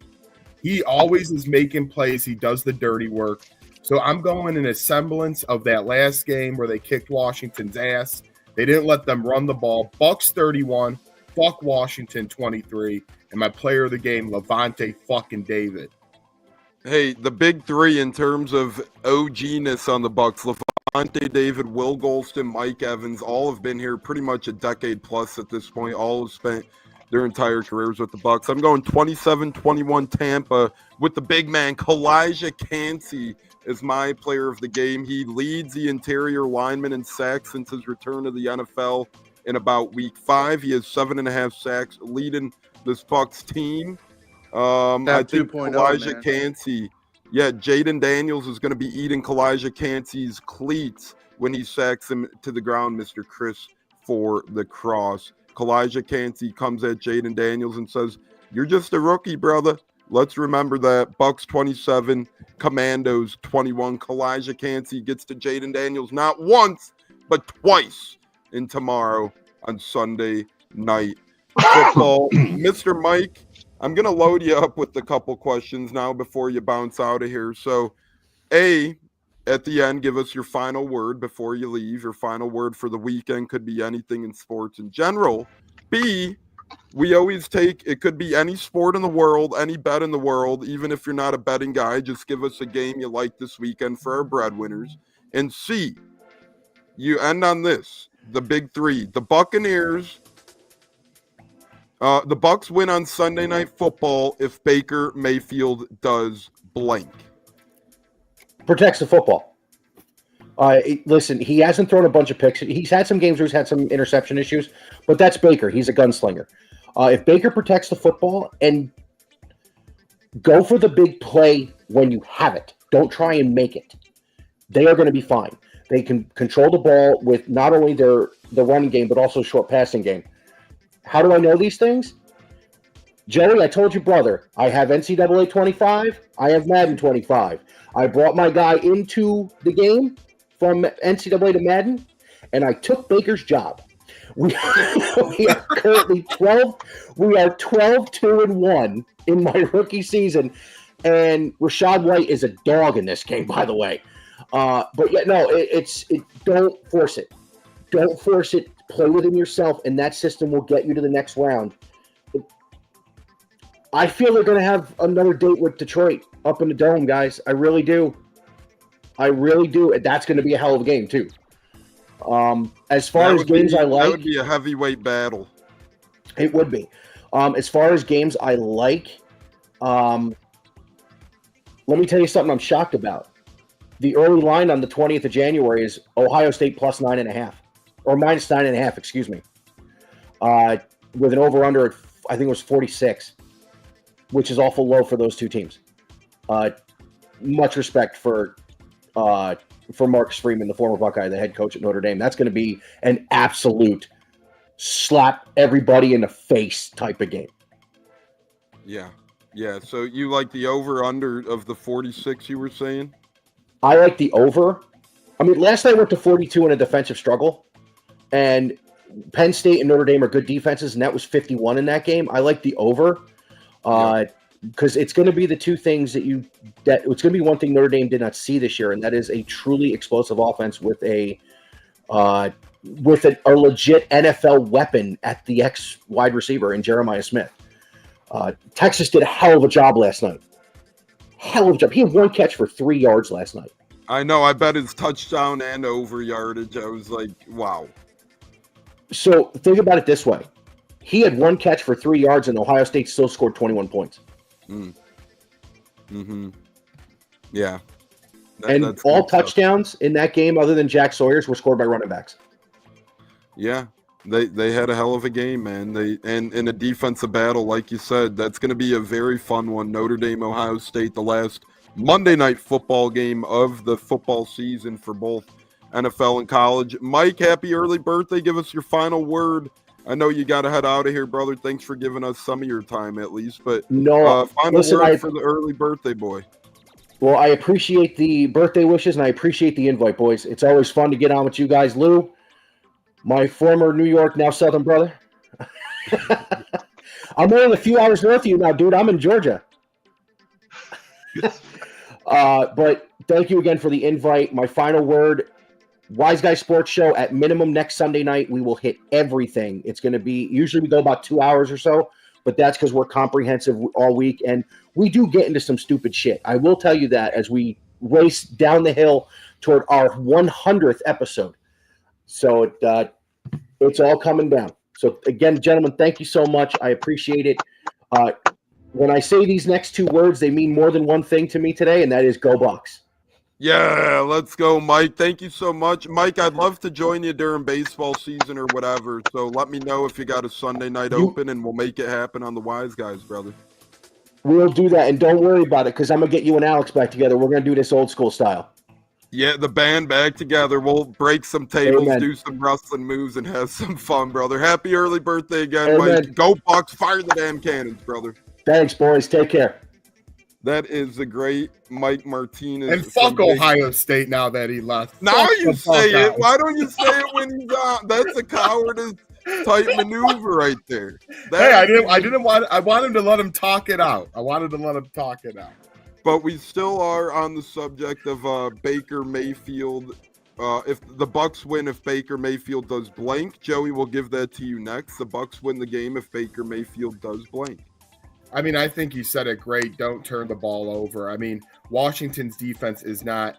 He always is making plays. He does the dirty work. So I'm going in a semblance of that last game where they kicked Washington's ass. They didn't let them run the ball. Bucs 31. Fuck Washington 23, and my player of the game, Levante fucking David. Hey, the big three in terms of OG-ness on the Bucs, Levante David, Will Golston, Mike Evans, all have been here pretty much a decade plus at this point. All have spent their entire careers with the Bucs. I'm going 27-21 Tampa with the big man, Kalijah Kancey, is my player of the game. He leads the interior lineman in sacks since his return to the NFL. In about week 5, he has 7.5 sacks, leading this Bucs team. I think Kalijah Kancey, Jaden Daniels is going to be eating Kalijah Kancey's cleats when he sacks him to the ground, Mr. Chris for the cross. Kalijah Kancey comes at Jaden Daniels and says, "You're just a rookie, brother." Let's remember that. Bucs 27, Commandos 21. Kalijah Kancey gets to Jaden Daniels not once, but twice. In tomorrow on Sunday Night Football. Mr. Mike, I'm going to load you up with a couple questions now before you bounce out of here. So, A, at the end, give us your final word before you leave. Your final word for the weekend could be anything in sports in general. B, we always take, it could be any sport in the world, any bet in the world, even if you're not a betting guy, just give us a game you like this weekend for our breadwinners. And C, you end on this. The big three, the Buccaneers, the Bucs win on Sunday Night Football if Baker Mayfield does blank. Protects the football. Listen, he hasn't thrown a bunch of picks. He's had some games where he's had some interception issues, but that's Baker. He's a gunslinger. If Baker protects the football and go for the big play when you have it, don't try and make it. They are going to be fine. They can control the ball with not only the running game, but also short passing game. How do I know these things? Joey, I told you, brother, I have NCAA 25. I have Madden 25. I brought my guy into the game from NCAA to Madden, and I took Baker's job. We are currently 12. We are 12-2-1 in my rookie season, and Rachaad White is a dog in this game, by the way. But yeah, no, don't force it. Don't force it. Play within yourself, and that system will get you to the next round. I feel they're going to have another date with Detroit up in the Dome, guys. I really do. I really do. And that's going to be a hell of a game, too. As far as games I like... That would be a heavyweight battle. It would be. As far as games I like, let me tell you something I'm shocked about. The early line on the 20th of January is Ohio State plus 9.5. Or minus 9.5, excuse me. With an over-under at, I think it was 46, which is awful low for those two teams. Much respect for Marcus Freeman, the former Buckeye, the head coach at Notre Dame. That's going to be an absolute slap everybody in the face type of game. Yeah. Yeah. So you like the over-under of the 46 you were saying? I like the over. I mean, last night went to 42 in a defensive struggle. And Penn State and Notre Dame are good defenses, and that was 51 in that game. I like the over because it's going to be the two things that it's going to be one thing Notre Dame did not see this year, and that is a truly explosive offense with a legit NFL weapon at the X wide receiver in Jeremiah Smith. Texas did a hell of a job last night. Hell of a job. He had one catch for 3 yards last night. I know. I bet his touchdown and over yardage. I was like, wow. So think about it this way. He had one catch for 3 yards, and Ohio State still scored 21 points. Yeah. And all touchdowns in that game, other than Jack Sawyer's, were scored by running backs. Yeah. They had a hell of a game, man. And in a defensive battle, like you said, that's going to be a very fun one. Notre Dame, Ohio State, the last Monday night football game of the football season for both NFL and college. Mike, happy early birthday. Give us your final word. I know you got to head out of here, brother. Thanks for giving us some of your time at least. But final word for the early birthday boy. Well, I appreciate the birthday wishes, and I appreciate the invite, boys. It's always fun to get on with you guys. Lou, my former New York, now Southern brother. I'm only a few hours north of you now, dude. I'm in Georgia. But thank you again for the invite. My final word, Wise Guy Sports Show at minimum next Sunday night. We will hit everything. It's going to be, usually we go about 2 hours or so, but that's because we're comprehensive all week. And we do get into some stupid shit. I will tell you that as we race down the hill toward our 100th episode. So it's all coming down. So again, gentlemen, thank you so much. I appreciate it. When I say these next two words, they mean more than one thing to me today, and that is go Bucs. Yeah, let's go, Mike. Thank you so much. Mike, I'd love to join you during baseball season or whatever. So let me know if you got a Sunday night open, and we'll make it happen on the Wise Guys, brother. We'll do that, and don't worry about it, because I'm going to get you and Alex back together. We're going to do this old school style. Yeah, the band back together. We'll break some tables, Amen. do some wrestling moves, and have some fun, brother. Happy early birthday again, Amen. Mike. Go Bucs. Fire the damn cannons, brother. Thanks, boys. Take care. That is the great Mike Martinez. And fuck Ohio State now that he left. Now Fuck you the say it. Buckeyes. Why don't you say it when he's on? That's a cowardice type maneuver right there. I wanted to let him talk it out. But we still are on the subject of Baker Mayfield. If the Bucs win, if Baker Mayfield does blank, Joey will give that to you next. The Bucs win the game if Baker Mayfield does blank. I mean, I think you said it great. Don't turn the ball over. I mean, Washington's defense is not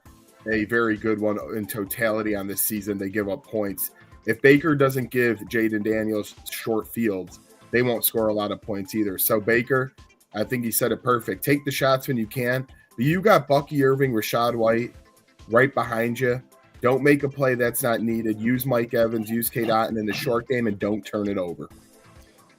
a very good one in totality on this season. They give up points. If Baker doesn't give Jaden Daniels short fields, they won't score a lot of points either. So Baker, I think he said it perfect. Take the shots when you can. But you got Bucky Irving, Rachaad White right behind you. Don't make a play that's not needed. Use Mike Evans, use Kate Otten in the short game, and don't turn it over.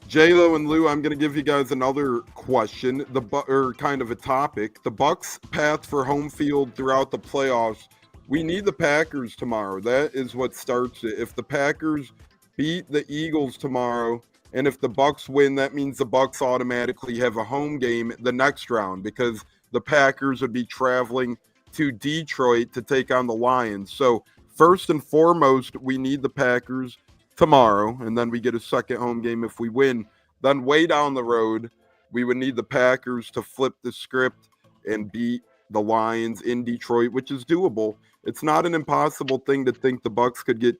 J-Lo and Lou, I'm going to give you guys another question, or kind of a topic. The Bucs' path for home field throughout the playoffs. We need the Packers tomorrow. That is what starts it. If the Packers beat the Eagles tomorrow, and if the Bucs win, that means the Bucs automatically have a home game the next round, because the Packers would be traveling to Detroit to take on the Lions. So first and foremost, we need the Packers tomorrow, and then we get a second home game if we win. Then way down the road, we would need the Packers to flip the script and beat the Lions in Detroit, which is doable. It's not an impossible thing to think the Bucs could get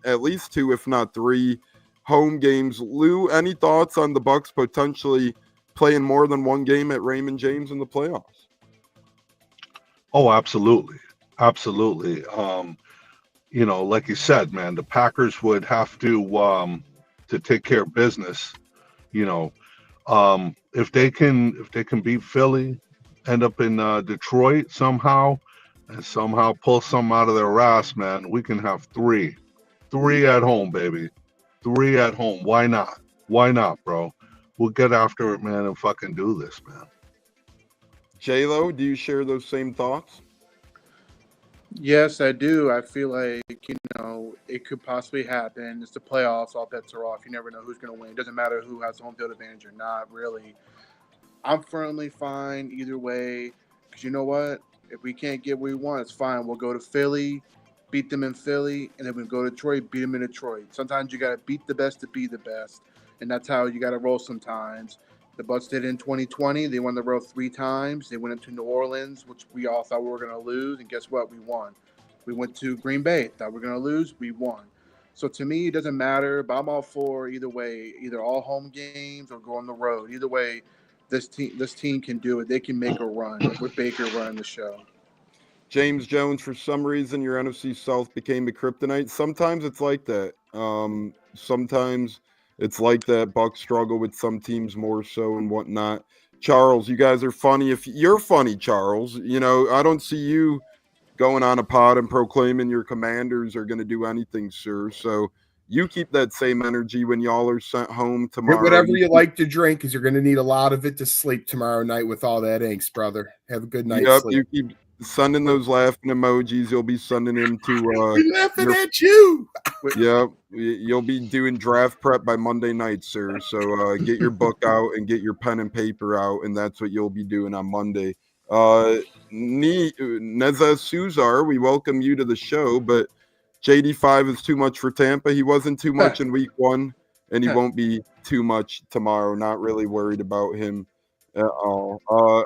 at least two, if not three, home games. Lou, any thoughts on the Bucs potentially playing more than one game at Raymond James in the playoffs? Oh, absolutely. Absolutely. Like you said, man, the Packers would have to take care of business. If they can beat Philly, end up in Detroit somehow, and somehow pull something out of their ass, man, we can have three at home, baby. 3 at home. Why not? Why not, bro? We'll get after it, man, and fucking do this, man. J-Lo, do you share those same thoughts? Yes, I do. I feel like, it could possibly happen. It's the playoffs. All bets are off. You never know who's going to win. It doesn't matter who has home field advantage or not, really. I'm firmly fine either way, because you know what? If we can't get what we want, it's fine. We'll go to Philly, beat them in Philly, and then we go to Detroit, beat them in Detroit. Sometimes you got to beat the best to be the best, and that's how you got to roll sometimes. The Bucs did in 2020. They won the road 3 times. They went into New Orleans, which we all thought we were going to lose, and guess what? We won. We went to Green Bay, thought we were going to lose. We won. So to me, it doesn't matter, but I'm all for either way, either all home games or go on the road. Either way, this team can do it. They can make a run with Baker running the show. James Jones, for some reason, your NFC South became a kryptonite. Sometimes it's like that. Sometimes it's like that. Bucs struggle with some teams more so and whatnot. Charles, you guys are funny. If you're funny, Charles, I don't see you going on a pod and proclaiming your Commanders are going to do anything, sir. So you keep that same energy when y'all are sent home tomorrow. Get whatever you like to drink, because you're going to need a lot of it to sleep tomorrow night with all that angst, brother. Have a good night's sleep. You keep sending those laughing emojis. You'll be sending them to we're laughing at you. Yeah, you'll be doing draft prep by Monday night, sir. So get your book out and get your pen and paper out, and that's what you'll be doing on Monday. Neza Suzar, we welcome you to the show, but JD5 is too much for Tampa. He wasn't too much in week 1, and he won't be too much tomorrow. Not really worried about him at all.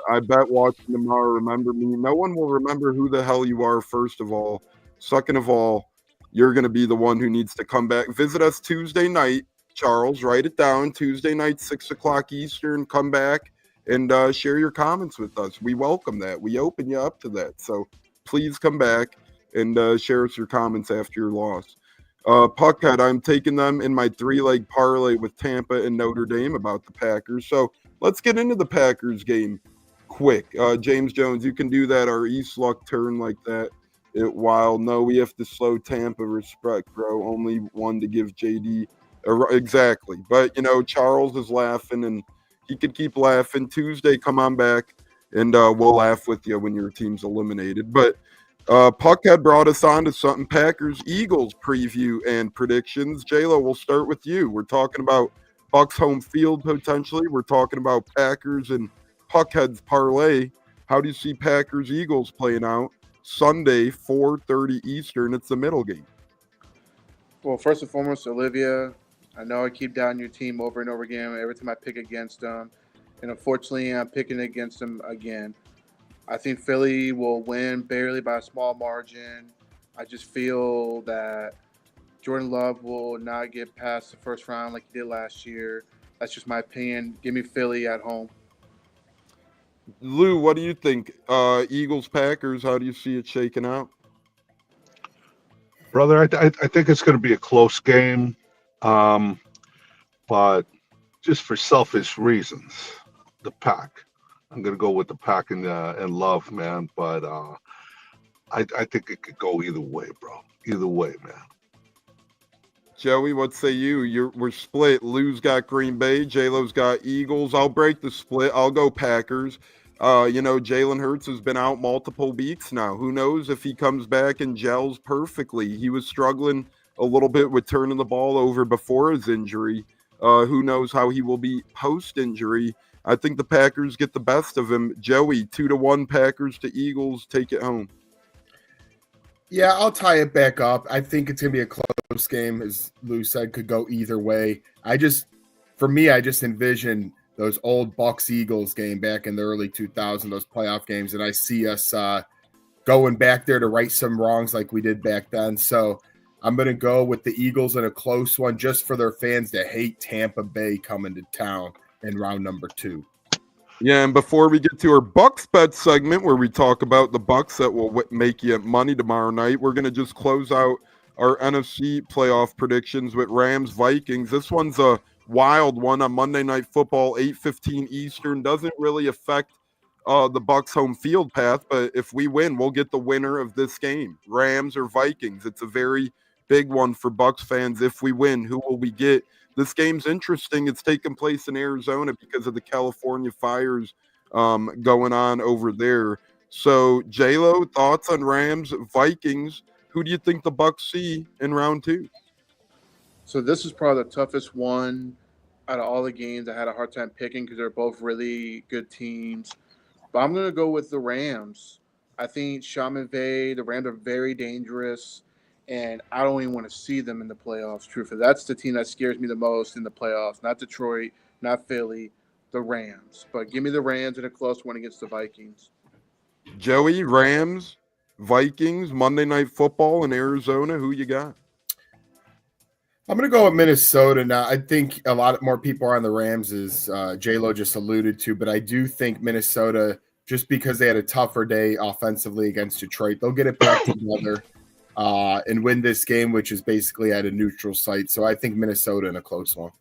I bet watching tomorrow, remember me. No one will remember who the hell you are, first of all. Second of all, you're going to be the one who needs to come back. Visit us Tuesday night, Charles. Write it down. Tuesday night, 6 o'clock Eastern. Come back and share your comments with us. We welcome that. We open you up to that. So please come back and share us your comments after your loss. Puckhead, I'm taking them in my 3-leg parlay with Tampa and Notre Dame about the Packers. So let's get into the Packers game quick. James Jones, you can do that. Our East luck turn like that. No, we have to slow Tampa. Respect, bro. Only one to give JD. Exactly. But, Charles is laughing, and he could keep laughing. Tuesday, come on back, and we'll laugh with you when your team's eliminated. But Puckhead brought us on to something. Packers-Eagles preview and predictions. J-Lo, we'll start with you. We're talking about Bucs home field potentially. We're talking about Packers and Puckhead's parlay. How do you see Packers-Eagles playing out? Sunday, 4:30 Eastern. It's the middle game. Well, first and foremost, Olivia, I know I keep down your team over and over again every time I pick against them. And unfortunately, I'm picking against them again. I think Philly will win barely by a small margin. I just feel that Jordan Love will not get past the first round like he did last year. That's just my opinion. Give me Philly at home. Lou, what do you think? Eagles, Packers, how do you see it shaking out? Brother, I think it's going to be a close game, but just for selfish reasons, the Pack. I'm going to go with the Pack and Love, man, but I think it could go either way, bro. Either way, man. Joey, what say you? We're split. Lou's got Green Bay. J-Lo's got Eagles. I'll break the split. I'll go Packers. Jalen Hurts has been out multiple weeks now. Who knows if he comes back and gels perfectly? He was struggling a little bit with turning the ball over before his injury. Who knows how he will be post-injury? I think the Packers get the best of him. Joey, 2-1 Packers to Eagles. Take it home. Yeah, I'll tie it back up. I think it's going to be a close close game, as Lou said, could go either way. For me, I just envision those old Bucs Eagles game back in the early 2000s, those playoff games, and I see us going back there to right some wrongs like we did back then. So I'm going to go with the Eagles in a close one, just for their fans that hate Tampa Bay coming to town in round number 2. Yeah, and before we get to our Bucs bet segment, where we talk about the Bucs that will make you money tomorrow night, we're going to just close out our NFC playoff predictions with Rams Vikings. This one's a wild one on Monday Night Football, 8:15 Eastern. Doesn't really affect the Bucs home field path, but if we win, we'll get the winner of this game, Rams or Vikings. It's a very big one for Bucs fans. If we win, who will we get? This game's interesting. It's taking place in Arizona because of the California fires going on over there. So, J-Lo, thoughts on Rams, Vikings? Who do you think the Bucs see in round 2? So this is probably the toughest one out of all the games. I had a hard time picking because they're both really good teams. But I'm going to go with the Rams. I think Sean McVay, the Rams are very dangerous, and I don't even want to see them in the playoffs, truthfully. That's the team that scares me the most in the playoffs. Not Detroit, not Philly, the Rams. But give me the Rams in a close one against the Vikings. Joey, Rams, Vikings, Monday Night Football in Arizona. Who you got? I'm going to go with Minnesota now. I think a lot more people are on the Rams, as J-Lo just alluded to, but I do think Minnesota, just because they had a tougher day offensively against Detroit, they'll get it back together and win this game, which is basically at a neutral site. So I think Minnesota in a close one.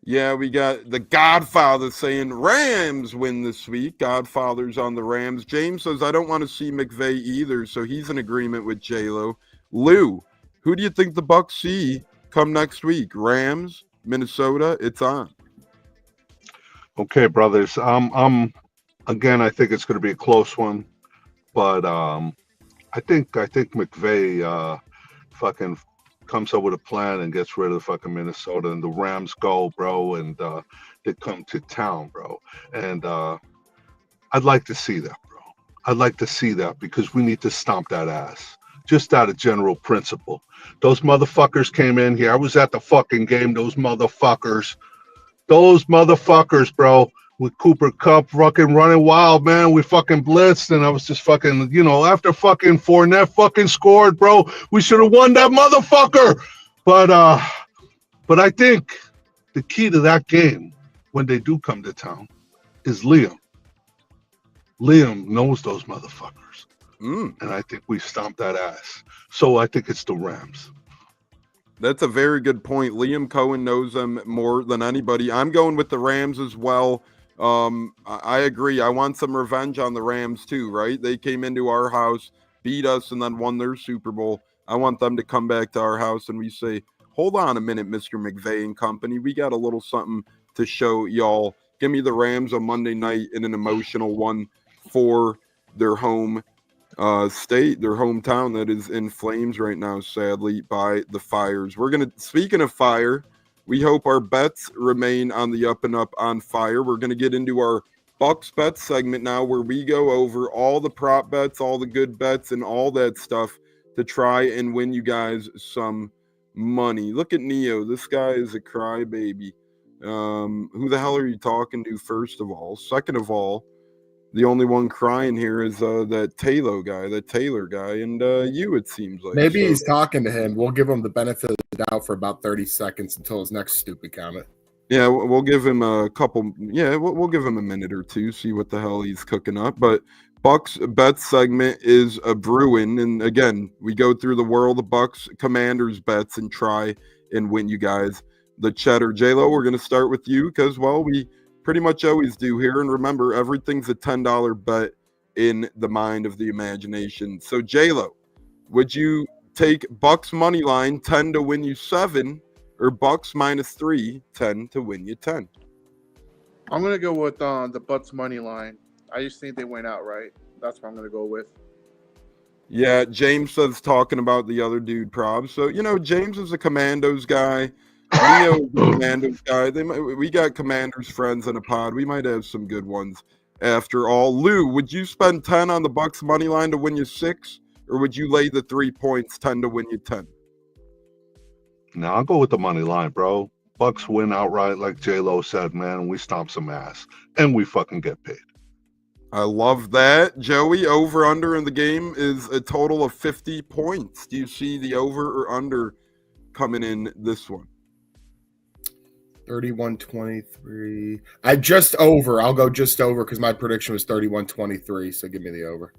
Yeah, we got the Godfather saying Rams win this week. Godfather's on the Rams. James says, I don't want to see McVay either, so he's in agreement with J-Lo. Lou, who do you think the Bucs see come next week? Rams, Minnesota, it's on. Okay, brothers. Again, I think it's going to be a close one, but I think McVay fucking comes up with a plan and gets rid of fucking Minnesota, and the Rams go, bro, and they come to town, bro. And I'd like to see that, bro. I'd like to see that because we need to stomp that ass. Just out of general principle. Those motherfuckers came in here. I was at the fucking game. Those motherfuckers, bro, with Cooper Kupp fucking running wild, man. We fucking blitzed, and I was just fucking, after fucking Fournette fucking scored, bro, we should have won that motherfucker. But I think the key to that game, when they do come to town, is Liam. Liam knows those motherfuckers. And I think we stomped that ass. So I think it's the Rams. That's a very good point. Liam Cohen knows them more than anybody. I'm going with the Rams as well. I agree. I want some revenge on the Rams too, right? They came into our house, beat us, and then won their Super Bowl. I want them to come back to our house and we say, hold on a minute, Mr. McVay and company. We got a little something to show y'all. Give me the Rams on Monday night in an emotional one for their home state, their hometown that is in flames right now, sadly, by the fires. Speaking of fire, we hope our bets remain on the up and up on fire. We're going to get into our Bucs bet segment now, where we go over all the prop bets, all the good bets, and all that stuff to try and win you guys some money. Look at Neo. This guy is a crybaby. Who the hell are you talking to, first of all? Second of all, the only one crying here is that Taylor guy, and you, it seems like. Maybe he's talking to him. We'll give him the benefit of the doubt for about 30 seconds until his next stupid comment. Yeah, we'll give him a couple. Yeah, we'll give him a minute or two, see what the hell he's cooking up. But Bucs bet segment is a brewing, and again, we go through the world of Bucs Commanders bets and try and win you guys the cheddar. J-Lo, we're going to start with you because, well, we pretty much always do here. And remember, everything's a $10 bet in the mind of the imagination. So, J-Lo, would you take Bucs money line 10 to win you 7, or Bucs -3, 10 to win you 10? I'm going to go with the Bucs money line. I just think they went out right. That's what I'm going to go with. Yeah, James says talking about the other dude props. So, James is a Commandos guy. Neo is a Commandos guy. We got Commanders friends in a pod. We might have some good ones after all. Lou, would you spend 10 on the Bucs money line to win you 6, or would you lay the 3 points, 10 to win you 10? Now I'll go with the money line, bro. Bucks win outright, like J-Lo said, man, and we stomp some ass. And we fucking get paid. I love that. Joey, over under in the game is a total of 50 points. Do you see the over or under coming in this one? 31-23. I just over. I'll go just over because my prediction was 31-23. So give me the over.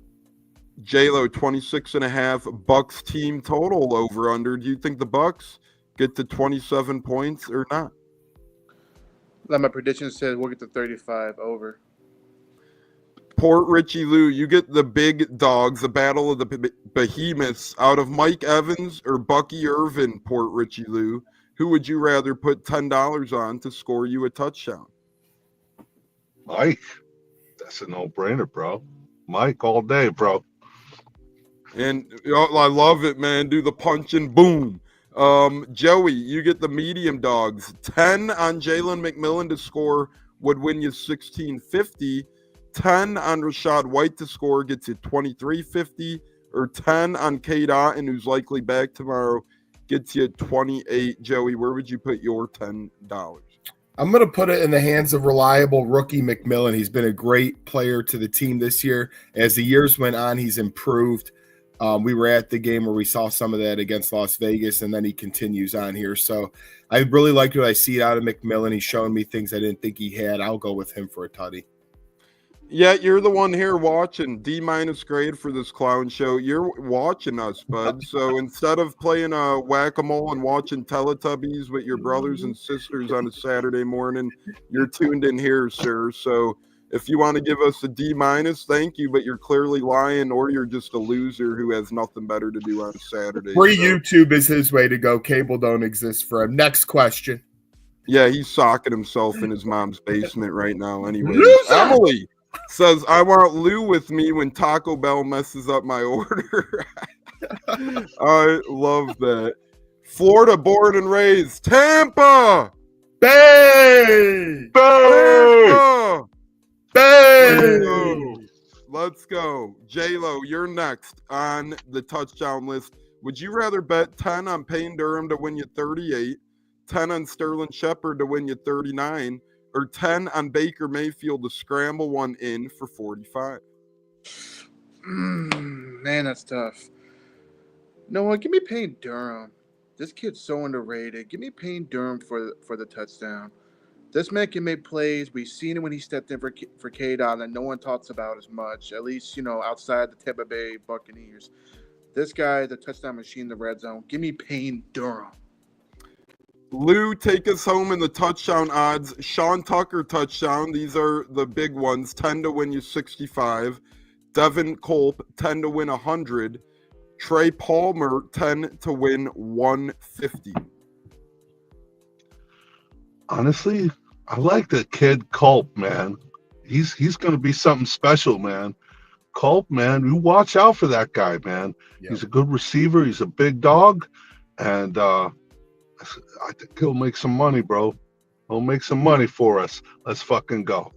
J-Lo, 26.5. Bucks team total over under. Do you think the Bucks get to 27 points or not? Like my prediction said, we'll get to 35 over. Port Richey Lou, you get the big dogs, the battle of the behemoths out of Mike Evans or Bucky Irvin, Port Richey Lou. Who would you rather put $10 on to score you a touchdown? Mike. That's a no-brainer, bro. Mike all day, bro. And I love it, man. Do the punch and boom. Joey, you get the medium dogs. 10 on Jalen McMillan to score would win you $16.50. 10 on Rashad White to score gets you $23.50, or 10 on Cade Otton, who's likely back tomorrow, gets you $28. Joey, where would you put your $10? I'm going to put it in the hands of reliable rookie McMillan. He's been a great player to the team this year. As the years went on, he's improved. We were at the game where we saw some of that against Las Vegas, and then he continues on here. So I really like what I see out of McMillan. He's showing me things I didn't think he had. I'll go with him for a tutty. Yeah, you're the one here watching. D- grade for this clown show. You're watching us, bud. So instead of playing whack-a-mole and watching Teletubbies with your brothers and sisters on a Saturday morning, you're tuned in here, sir. So if you want to give us a D-, thank you, but you're clearly lying, or you're just a loser who has nothing better to do on a Saturday. Free YouTube is his way to go. Cable don't exist for him. Next question. Yeah, he's socking himself in his mom's basement right now anyway. Emily says, I want Lou with me when Taco Bell messes up my order. I love that. Florida born and raised. Tampa! Bay! Tampa! Bay! Let's go. J-Lo, you're next on the touchdown list. Would you rather bet 10 on Payne Durham to win you 38, 10 on Sterling Shepard to win you 39, or 10 on Baker Mayfield to scramble one in for 45? Man, that's tough. No what? Give me Payne Durham. This kid's so underrated. Give me Payne Durham for the touchdown. This man can make plays. We've seen it when he stepped in for K-Dot that no one talks about as much, at least, outside the Tampa Bay Buccaneers. This guy, the touchdown machine in the red zone. Give me Payne Durham. Lou, take us home in the touchdown odds. Sean Tucker touchdown. These are the big ones. 10 to win you 65. Devin Culp, 10 to win 100. Trey Palmer, 10 to win 150. Honestly, I like the kid Culp, man. He's going to be something special, man. Culp, man, you watch out for that guy, man. Yep. He's a good receiver. He's a big dog. And I think he'll make some money, bro. He'll make some money for us. Let's fucking go.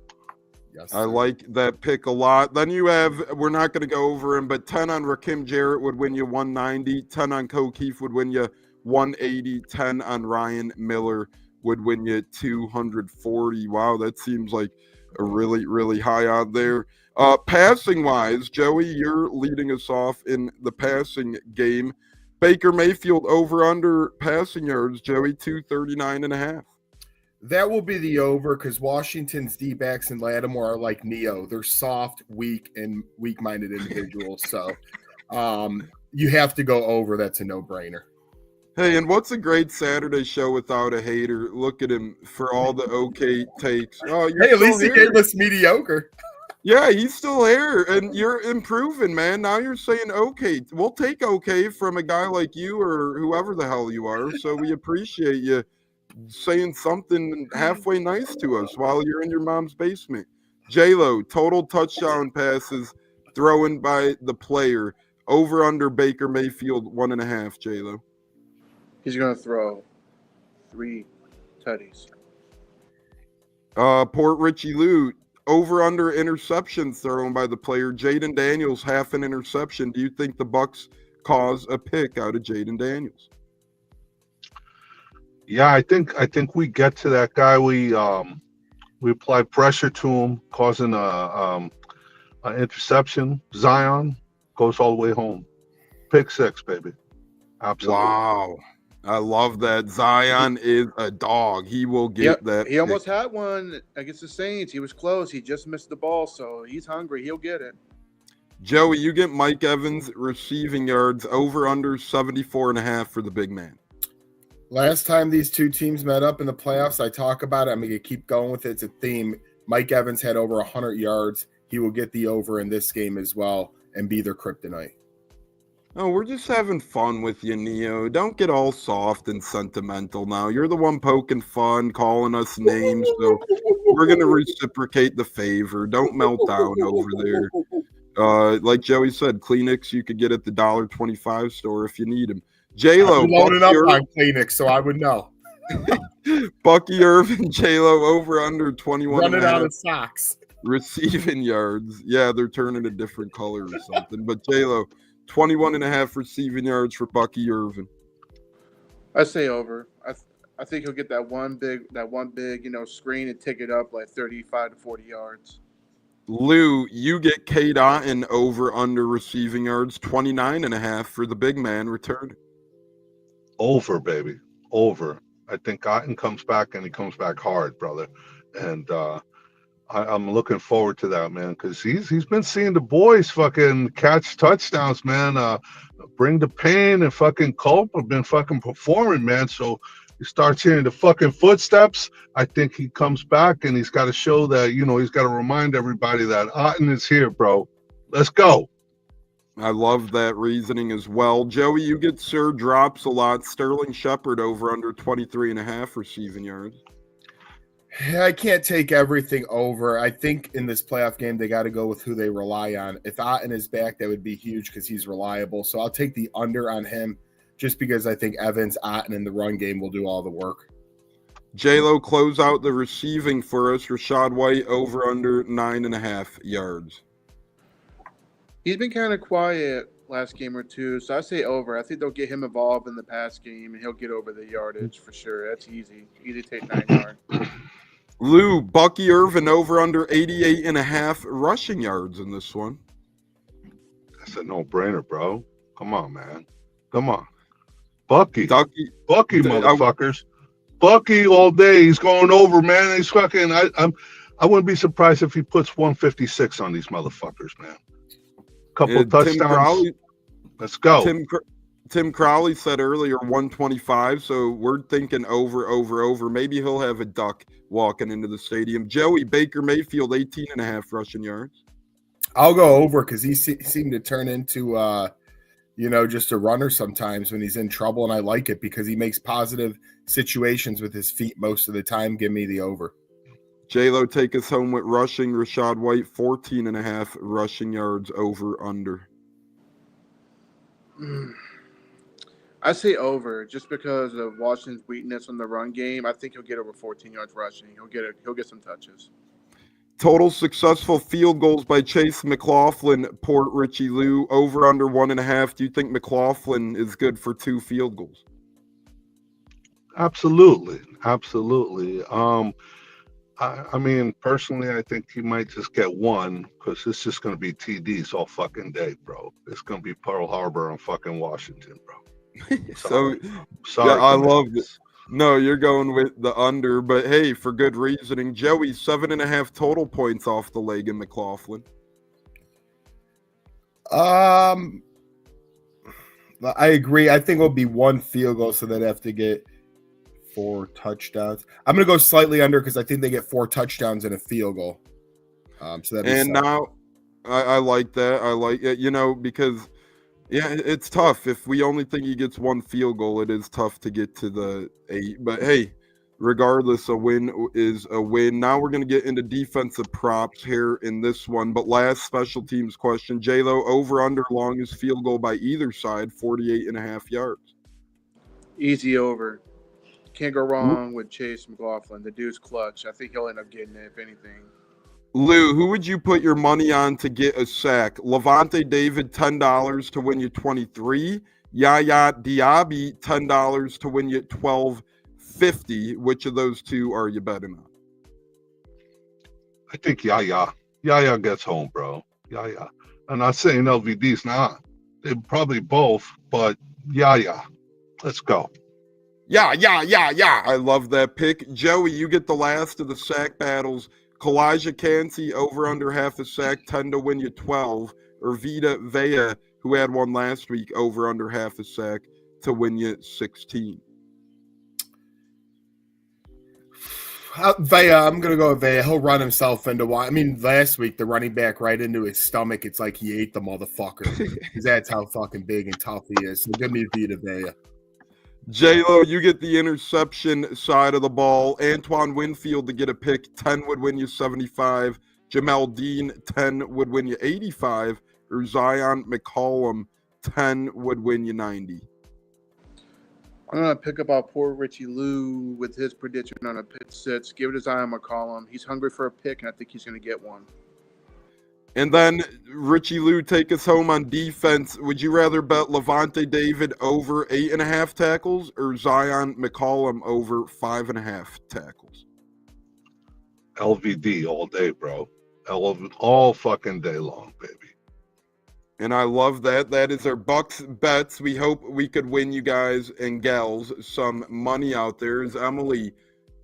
Yes, I like that pick a lot. Then you have, we're not going to go over him, but 10 on Rakim Jarrett would win you 190. 10 on O'Keefe would win you 180. 10 on Ryan Miller would win you 240. Wow, that seems like a really, really high odd there. Passing-wise, Joey, you're leading us off in the passing game. Baker Mayfield over-under passing yards, Joey, 239.5. That will be the over because Washington's D-backs and Lattimore are like Neo. They're soft, weak, and weak-minded individuals. So you have to go over. That's a no-brainer. Hey, and what's a great Saturday show without a hater? Look at him for all the okay takes. Oh, hey, at least he gave us mediocre. Yeah, he's still here, and you're improving, man. Now you're saying okay. We'll take okay from a guy like you or whoever the hell you are. So we appreciate you saying something halfway nice to us while you're in your mom's basement. J-Lo, total touchdown passes thrown by the player. Over under Baker Mayfield 1.5, J-Lo. He's going to throw 3 tutties. Port Richey Lou, over under interceptions thrown by the player. Jaden Daniels, half an interception. Do you think the Bucs cause a pick out of Jaden Daniels? Yeah, I think we get to that guy. We apply pressure to him, causing an interception. Zion goes all the way home. Pick 6, baby. Absolutely. Wow. I love that. Zion is a dog. He will get that. He almost had one against the Saints. He was close. He just missed the ball, so he's hungry. He'll get it. Joey, you get Mike Evans receiving yards over under 74.5 for the big man. Last time these two teams met up in the playoffs, I talk about it. I'm going to keep going with it. It's a theme. Mike Evans had over 100 yards. He will get the over in this game as well and be their kryptonite. Oh, we're just having fun with you, Neo. Don't get all soft and sentimental now. You're the one poking fun, calling us names, so we're going to reciprocate the favor. Don't melt down over there. Like Joey said, Kleenex you could get at the $1.25 store if you need them. J-Lo. I'm loaded up on Kleenex, so I would know. Bucky Irvin, J-Lo, over under 21. Running out of socks. Receiving yards. Yeah, they're turning a different color or something. But J-Lo, 21.5 receiving yards for Bucky Irvin. I say over. I think he'll get that one big, screen and take it up like 35 to 40 yards. Lou, you get Cade Otton over under receiving yards, 29.5 for the big man return. Over, baby. Over. I think Otton comes back and he comes back hard, brother. And I'm looking forward to that, man, because he's been seeing the boys fucking catch touchdowns, man. Bring the pain and fucking Culp have been fucking performing, man. So he starts hearing the fucking footsteps. I think he comes back and he's got to show that, he's got to remind everybody that Otton is here, bro. Let's go. I love that reasoning as well. Joey, you get Sir drops a lot. Sterling Shepard over under 23.5 receiving yards. I can't take everything over. I think in this playoff game, they got to go with who they rely on. If Otton is back, that would be huge because he's reliable. So I'll take the under on him just because I think Evans, Otton, in the run game will do all the work. J-Lo close out the receiving for us. Rachaad White over under 9.5 yards. He's been kind of quiet last game or two, so I say over. I think they'll get him involved in the pass game, and he'll get over the yardage for sure. That's easy. Easy to take 9 yards. Lou, Bucky Irvin over under 88.5 rushing yards in this one. That's a no-brainer, bro. Come on, man. Come on. Bucky, motherfuckers. Bucky all day. He's going over, man. He's fucking. I wouldn't be surprised if he puts 156 on these motherfuckers, man. Couple touchdowns. Let's go. Tim Crowley said earlier 125, so we're thinking over. Maybe he'll have a duck walking into the stadium. Joey, Baker Mayfield 18.5 rushing yards. I'll go over because he seemed to turn into just a runner sometimes when he's in trouble, and I like it because he makes positive situations with his feet most of the time. Give me the over. J-Lo, take us home with rushing. Rachaad White, 14.5 rushing yards over under. I say over just because of Washington's weakness on the run game. I think he'll get over 14 yards rushing. He'll get some touches. Total successful field goals by Chase McLaughlin, Port Richey Lou, over under 1.5. Do you think McLaughlin is good for 2 field goals? Absolutely. I mean, personally, I think he might just get one because it's just going to be TDs all fucking day, bro. It's going to be Pearl Harbor on fucking Washington, bro. Sorry, yeah, I love this. No, you're going with the under, but hey, for good reasoning. Joey, 7.5 total points off the leg in McLaughlin. I agree. I think it'll be 1 field goal, so they'd have to get 4 touchdowns. I'm going to go slightly under because I think they get 4 touchdowns and a field goal. So now I like that. I like it, because it's tough. If we only think he gets 1 field goal, it is tough to get to the 8. But hey, regardless, a win is a win. Now we're going to get into defensive props here in this one. But last special teams question, J-Lo, over under longest field goal by either side, 48.5 yards. Easy over. Can't go wrong with Chase McLaughlin. The dude's clutch. I think he'll end up getting it, if anything. Lou, who would you put your money on to get a sack? Levante David, $10 to win you 23. Yaya Diaby, $10 to win you 12.50. 50. Which of those two are you betting on? I think Yaya gets home, bro. Yaya. I'm not saying LVD's not. They're probably both, but Yaya. Let's go. Yeah. I love that pick. Joey, you get the last of the sack battles. Kalijah Kancey over under half a sack, 10 to win you 12. Or Vita Vea, who had one last week, over under half a sack to win you 16. Vea, I'm going to go with Vea. He'll run himself into one. I mean, last week, the running back right into his stomach. It's like he ate the motherfucker because that's how fucking big and tough he is. So give me Vita Vea. J-Lo, you get the interception side of the ball. Antoine Winfield to get a pick, 10 would win you 75. Jamel Dean, 10 would win you 85. Or Zion McCollum, 10 would win you 90. I'm going to pick up our poor Richey Lou with his prediction on a pick six. Give it to Zion McCollum. He's hungry for a pick, and I think he's going to get one. And then Richey Lou, take us home on defense. Would you rather bet Levante David over 8.5 tackles or Zion McCollum over 5.5 tackles? LVD all day, bro. All fucking day long, baby. And I love that. That is our Bucks bets. We hope we could win you guys and gals some money out there. As Emily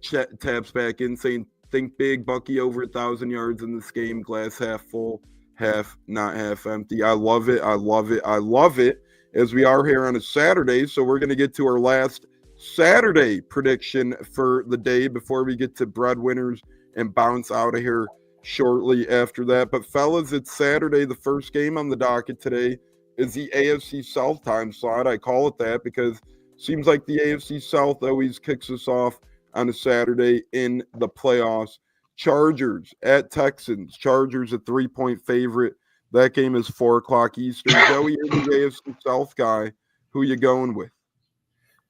taps back in saying, think big, Bucky over 1,000 yards in this game. Glass half full, half not half empty. I love it. I love it. I love it. As we are here on a Saturday, so we're going to get to our last Saturday prediction for the day before we get to breadwinners and bounce out of here shortly after that. But fellas, it's Saturday. The first game on the docket today is the AFC South time slot. I call it that because it seems like the AFC South always kicks us off on a Saturday in the playoffs. Chargers at Texans. Chargers a 3-point favorite. That game is 4 o'clock Eastern. Joey, you're the AFC South guy. Who you going with?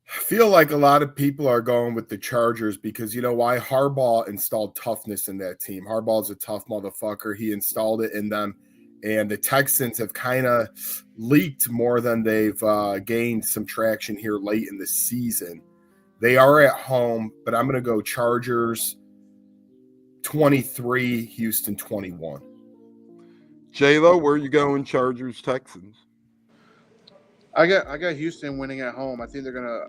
I feel like a lot of people are going with the Chargers because you know why? Harbaugh installed toughness in that team. Harbaugh's a tough motherfucker. He installed it in them. And the Texans have kind of leaked more than they've gained some traction here late in the season. They are at home, but I'm going to go Chargers 23, Houston 21. J-Lo, where are you going, Chargers, Texans? I got Houston winning at home. I think they're gonna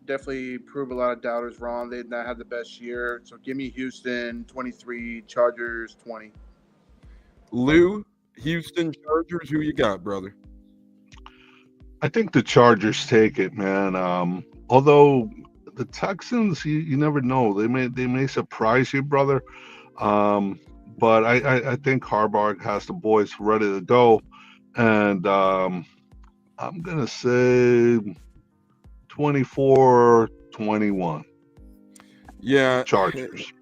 definitely prove a lot of doubters wrong. They've not had the best year, so give me Houston 23, Chargers 20. Lou, Houston Chargers. Who you got, brother? I think the Chargers take it, man. Although the Texans, you never know. They may surprise you, brother. But I think Harbaugh has the boys ready to go, and I'm going to say 24-21. Yeah. Chargers.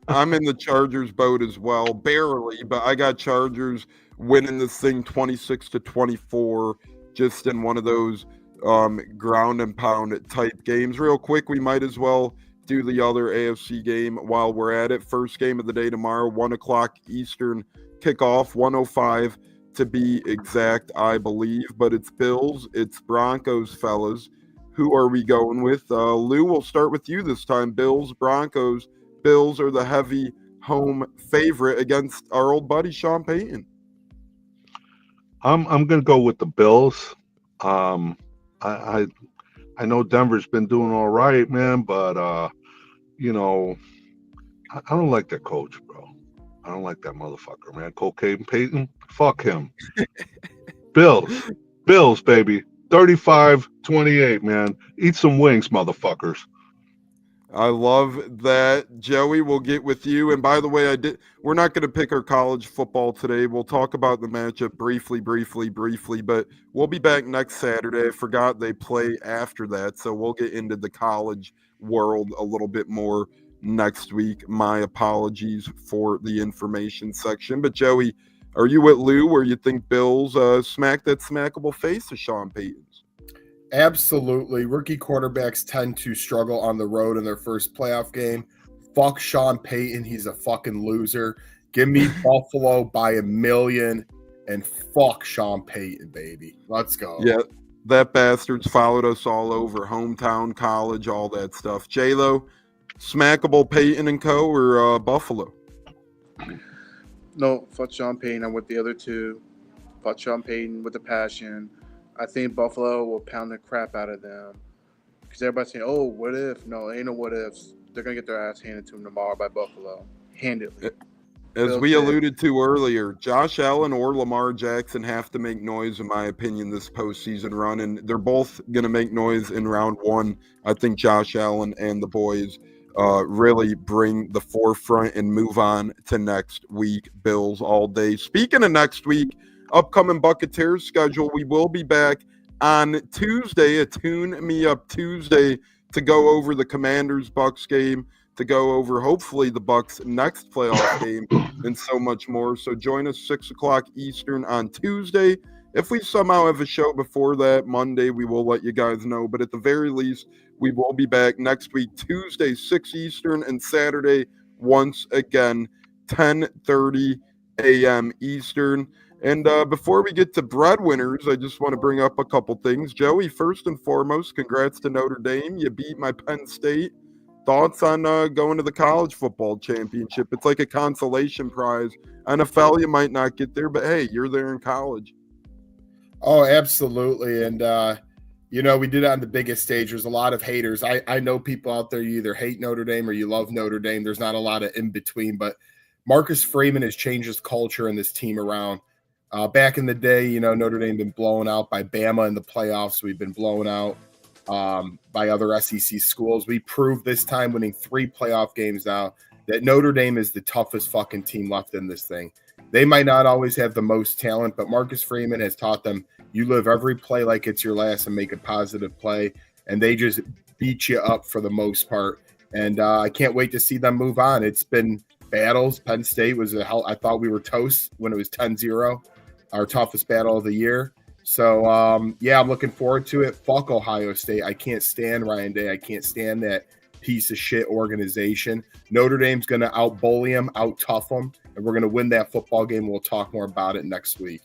I'm in the Chargers boat as well. Barely, but I got Chargers winning this thing 26-24, just in one of those ground and pound type games. Real quick, we might as well do the other AFC game while we're at it. First game of the day tomorrow, 1 o'clock Eastern kickoff, 1:05 to be exact, I believe. But it's Bills, it's Broncos, fellas. Who are we going with? Lou, we'll start with you this time. Bills, Broncos. Bills are the heavy home favorite against our old buddy Sean Payton. I'm going to go with the Bills. I know Denver's been doing all right, man, but I don't like that coach, bro. I don't like that motherfucker, man. Cocaine Payton, fuck him. Bills, baby. 35-28, man. Eat some wings, motherfuckers. I love that. Joey, we'll get with you. And by the way, we're not going to pick our college football today. We'll talk about the matchup briefly, but we'll be back next Saturday. I forgot they play after that, so we'll get into the college world a little bit more next week. My apologies for the information section. But Joey, are you with Lou where you think Bills smack that smackable face of Sean Payton's? Absolutely. Rookie quarterbacks tend to struggle on the road in their first playoff game. Fuck Sean Payton. He's a fucking loser. Give me Buffalo by 1 million and fuck Sean Payton, baby. Let's go. Yeah, That bastard's followed us all over, hometown, college, all that stuff. J-Lo, smackable Peyton and Co. or Buffalo? No, fuck Sean Payton. I'm with the other two. Fuck Sean Payton with a passion. I think Buffalo will pound the crap out of them. Because everybody's saying, oh, what if? No, ain't no what ifs. They're going to get their ass handed to them tomorrow by Buffalo. Handedly. As we alluded to earlier, Josh Allen or Lamar Jackson have to make noise, in my opinion, this postseason run, and they're both going to make noise in round one. I think Josh Allen and the boys really bring the forefront and move on to next week. Bills all day. Speaking of next week, upcoming Buccaneers schedule, we will be back on Tuesday, a Tune Me Up Tuesday, to go over the Commanders-Bucs game, to go over, hopefully, the Bucs' next playoff game, and so much more. So join us 6 o'clock Eastern on Tuesday. If we somehow have a show before that, Monday, we will let you guys know. But at the very least, we will be back next week, Tuesday, 6 Eastern, and Saturday, once again, 10:30 a.m. Eastern. And before we get to breadwinners, I just want to bring up a couple things. Joey, first and foremost, congrats to Notre Dame. You beat my Penn State. Thoughts on going to the college football championship? It's like a consolation prize. NFL, you might not get there, but hey, you're there in college. Oh, absolutely. And, we did it on the biggest stage. There's a lot of haters. I know people out there, you either hate Notre Dame or you love Notre Dame. There's not a lot of in between, but Marcus Freeman has changed his culture and this team around. Back in the day, Notre Dame been blown out by Bama in the playoffs. We've been blown out by other SEC schools. We proved this time, winning 3 playoff games now, that Notre Dame is the toughest fucking team left in this thing. They might not always have the most talent, but Marcus Freeman has taught them you live every play like it's your last and make a positive play, and they just beat you up for the most part. And I can't wait to see them move on. It's been battles. Penn State was I thought we were toast when it was 10-0, our toughest battle of the year. So, I'm looking forward to it. Fuck Ohio State. I can't stand Ryan Day. I can't stand that piece of shit organization. Notre Dame's going to out-bully them, out-tough them, and we're going to win that football game. We'll talk more about it next week.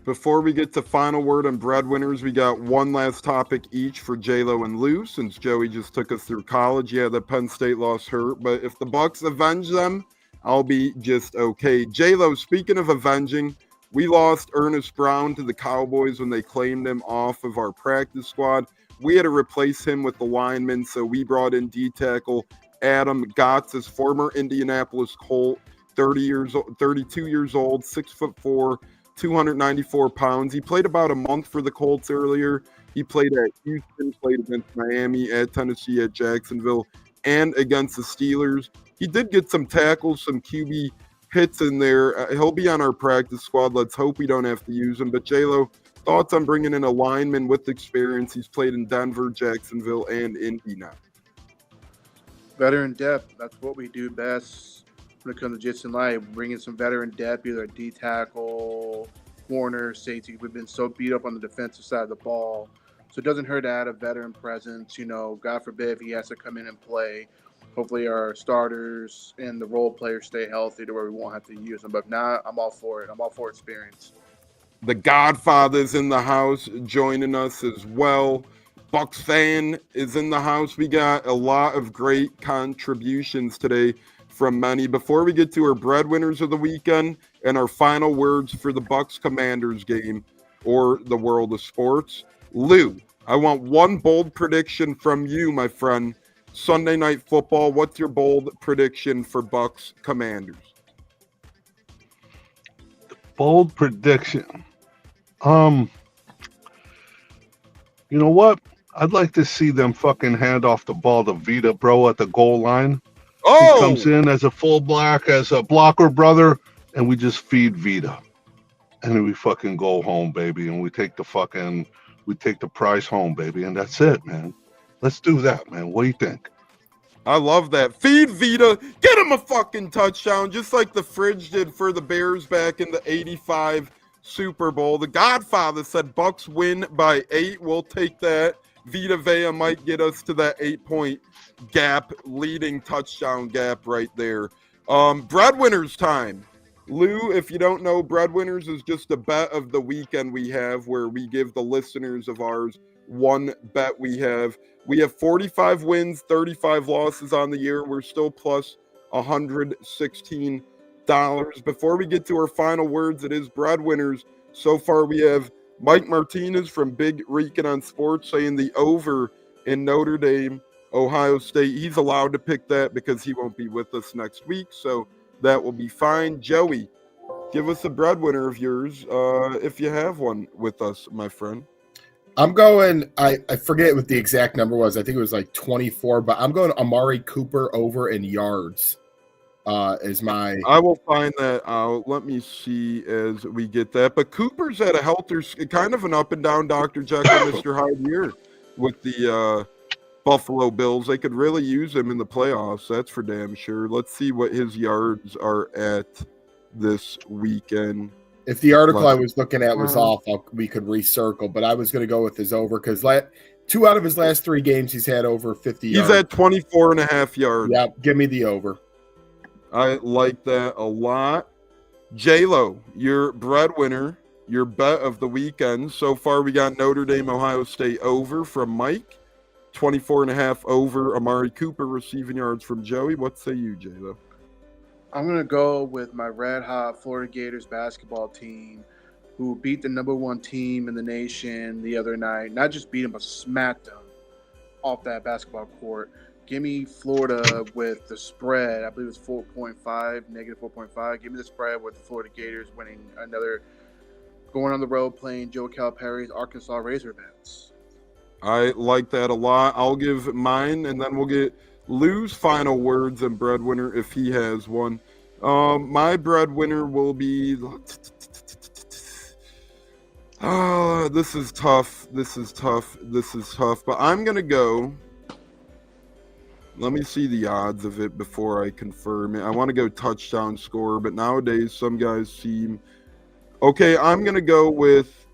Before we get to final word on breadwinners, we got one last topic each for J-Lo and Lou, since Joey just took us through college. Yeah, the Penn State loss hurt, but if the Bucs avenge them, I'll be just okay. J-Lo, speaking of avenging, we lost Ernest Brown to the Cowboys when they claimed him off of our practice squad. We had to replace him with the lineman, so we brought in D-tackle Adam Gotts, his former Indianapolis Colt, 32 years old, 6'4", 294 pounds. He played about a month for the Colts earlier. He played at Houston, played against Miami, at Tennessee, at Jacksonville, and against the Steelers. He did get some tackles, some QB hits in there. He'll be on our practice squad. Let's hope we don't have to use him. But J-Lo, thoughts on bringing in a lineman with experience? He's played in Denver, Jacksonville, and Indy now. Veteran depth. That's what we do best when it comes to Jason Light. Bringing some veteran depth, either a D-tackle, corner, safety. We've been so beat up on the defensive side of the ball. So it doesn't hurt to add a veteran presence. God forbid if he has to come in and play. Hopefully our starters and the role players stay healthy to where we won't have to use them. But now I'm all for it. I'm all for experience. The Godfather's in the house joining us as well. Bucs fan is in the house. We got a lot of great contributions today from many. Before we get to our breadwinners of the weekend and our final words for the Bucs Commanders game or the world of sports, Lou, I want one bold prediction from you, my friend. Sunday Night Football, what's your bold prediction for Bucs Commanders? Bold prediction. You know what? I'd like to see them fucking hand off the ball to Vita, bro, at the goal line. Oh! He comes in as a full black, as a blocker brother, and we just feed Vita. And then we fucking go home, baby, and we take the prize home, baby, and that's it, man. Let's do that, man. What do you think? I love that. Feed Vita. Get him a fucking touchdown, just like the Fridge did for the Bears back in the 85 Super Bowl. The Godfather said Bucs win by 8. We'll take that. Vita Vea might get us to that 8-point gap, leading touchdown gap right there. Breadwinners time. Lou, if you don't know, Breadwinners is just a bet of the weekend we have where we give the listeners of ours one bet we have. We have 45 wins, 35 losses on the year. We're still plus $116. Before we get to our final words, it is Breadwinners. So far, we have Mike Martinez from BigRican on Sports saying the over in Notre Dame, Ohio State. He's allowed to pick that because he won't be with us next week, so that will be fine. Joey, give us a breadwinner of yours if you have one with us, my friend. I'm going, I forget what the exact number was. I think it was like 24, but I'm going Amari Cooper over in yards is my... I will find that out. Let me see as we get that. But Cooper's at a helter, kind of an up and down Dr. Jekyll, Mr. Hyde here with the Buffalo Bills. They could really use him in the playoffs. That's for damn sure. Let's see what his yards are at this weekend. If the article I was looking at was off, we could recircle, but I was going to go with his over because 2 out of his last 3 games, he's had over 50 yards. He's at 24.5 yards. Yeah, give me the over. I like that a lot. J-Lo, your breadwinner, your bet of the weekend. So far, we got Notre Dame, Ohio State over from Mike. 24.5 over Amari Cooper receiving yards from Joey. What say you, J-Lo? I'm going to go with my red-hot Florida Gators basketball team who beat the #1 team in the nation the other night. Not just beat them, but smacked them off that basketball court. Give me Florida with the spread. I believe it's 4.5, negative 4.5. Give me the spread with the Florida Gators winning another, going on the road playing Joe Calipari's Arkansas Razorbacks. I like that a lot. I'll give mine, and then we'll get Lou's final words and breadwinner if he has one. My breadwinner will be... this is tough. But I'm going to go... Let me see the odds of it before I confirm it. I want to go touchdown score, but nowadays some guys seem... Okay, I'm going to go with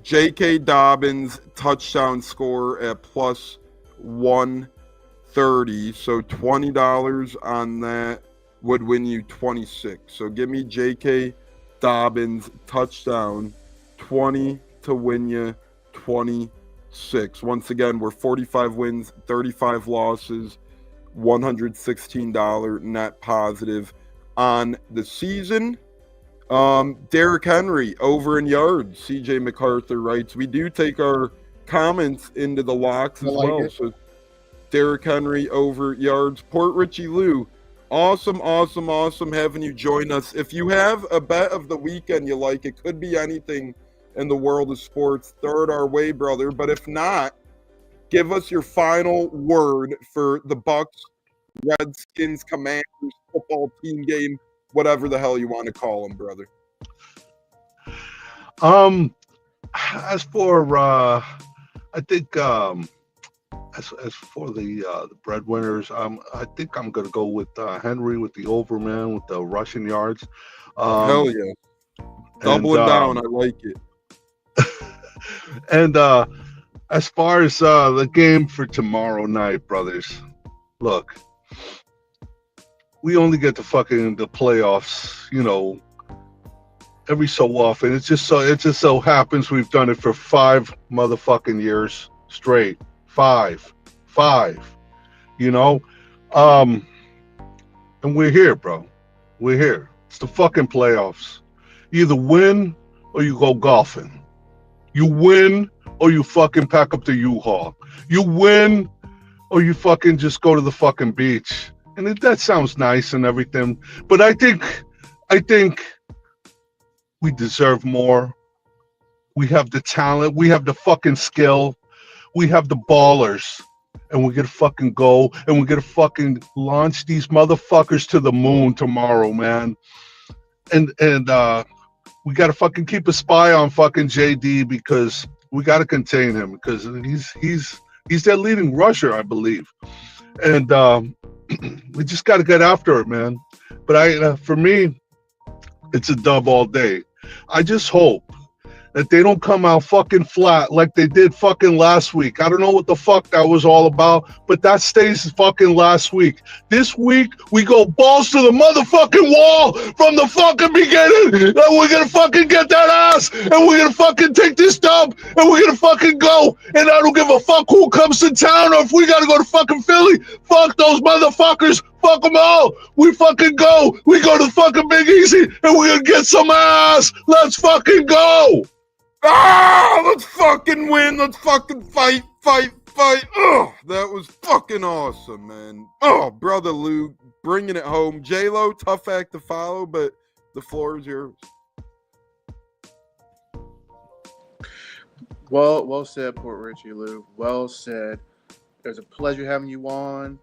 J.K. Dobbins touchdown score at plus 130. So $20 on that would win you 26. So give me J.K. Dobbins touchdown 20 to win you 26. Once again, we're 45 wins, 35 losses, $116 net positive on the season. Derrick Henry over in yards. CJ MacArthur writes, we do take our comments into the locks as well. So Derrick Henry over yards. Port Richey Lou, awesome having you join us. If you have a bet of the weekend you like, it could be anything in the world of sports, throw it our way, brother. But if not, give us your final word for the Bucs, Redskins, Commanders football team game, whatever the hell you want to call them, brother. As for I think as for the breadwinners, I think I'm gonna go with Henry with the over, man, with the rushing yards. Hell yeah, doubling down. I like it. And as far as the game for tomorrow night, brothers, look, we only get to fucking the playoffs, every so often. It just so happens we've done it for 5 motherfucking years straight. 5, and we're here, bro. We're here. It's the fucking playoffs. You either win or you go golfing. You win or you fucking pack up the U-Haul. You win or you fucking just go to the fucking beach. And that sounds nice and everything, but I think we deserve more. We have the talent. We have the fucking skill. We have the ballers. And we're going to fucking go and we're going to fucking launch these motherfuckers to the moon tomorrow, man. And we got to fucking keep a spy on fucking JD because we got to contain him because he's their leading rusher, I believe. And we just got to get after it, man. But for me, it's a dub all day. I just hope that they don't come out fucking flat like they did fucking last week. I don't know what the fuck that was all about, but that stays fucking last week. This week, we go balls to the motherfucking wall from the fucking beginning, and we're gonna fucking get that ass, and we're gonna fucking take this dub, and we're gonna fucking go, and I don't give a fuck who comes to town, or if we gotta go to fucking Philly, fuck those motherfuckers, fuck them all. We fucking go. We go to fucking Big Easy, and we're gonna get some ass. Let's fucking go. Ah, let's fucking win. Let's fucking fight. Oh, that was fucking awesome, man. Oh, brother Lou, bringing it home. J-Lo, tough act to follow, but the floor is yours. Well said, Port Richey, Lou. Well said. It was a pleasure having you on.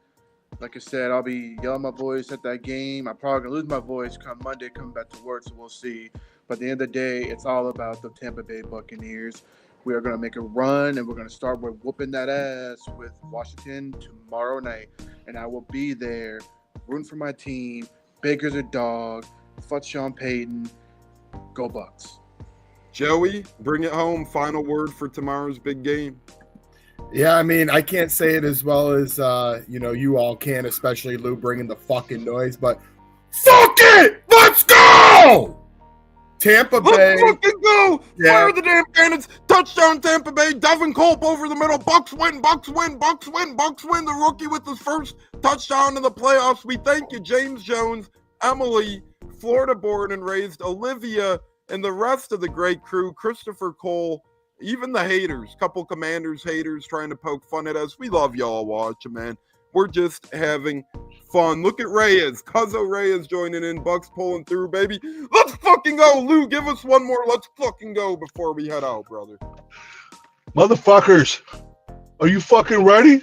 Like I said, I'll be yelling my voice at that game. I'm probably going to lose my voice come Monday, coming back to work, so we'll see. But at the end of the day, it's all about the Tampa Bay Buccaneers. We are going to make a run, and we're going to start with whooping that ass with Washington tomorrow night. And I will be there rooting for my team. Baker's a dog. Fuck Sean Payton. Go Bucs. Joey, bring it home. Final word for tomorrow's big game. Yeah, I mean, I can't say it as well as, you all can, especially Lou bringing the fucking noise, but fuck it! Let's go! Tampa Bay. Let's fucking go! Yeah. Fire the damn cannons! Touchdown Tampa Bay! Devin Culp over the middle. Bucs win! The rookie with his first touchdown in the playoffs. We thank you, James Jones, Emily, Florida born and raised, Olivia, and the rest of the great crew, Christopher Cole, even the haters, couple Commanders haters trying to poke fun at us. We love y'all watching, man. We're just having fun. Look at Reyes. Cuzzo Reyes joining in. Bucs pulling through, baby. Let's fucking go. Lou, give us one more. Let's fucking go before we head out, brother. Motherfuckers, are you fucking ready?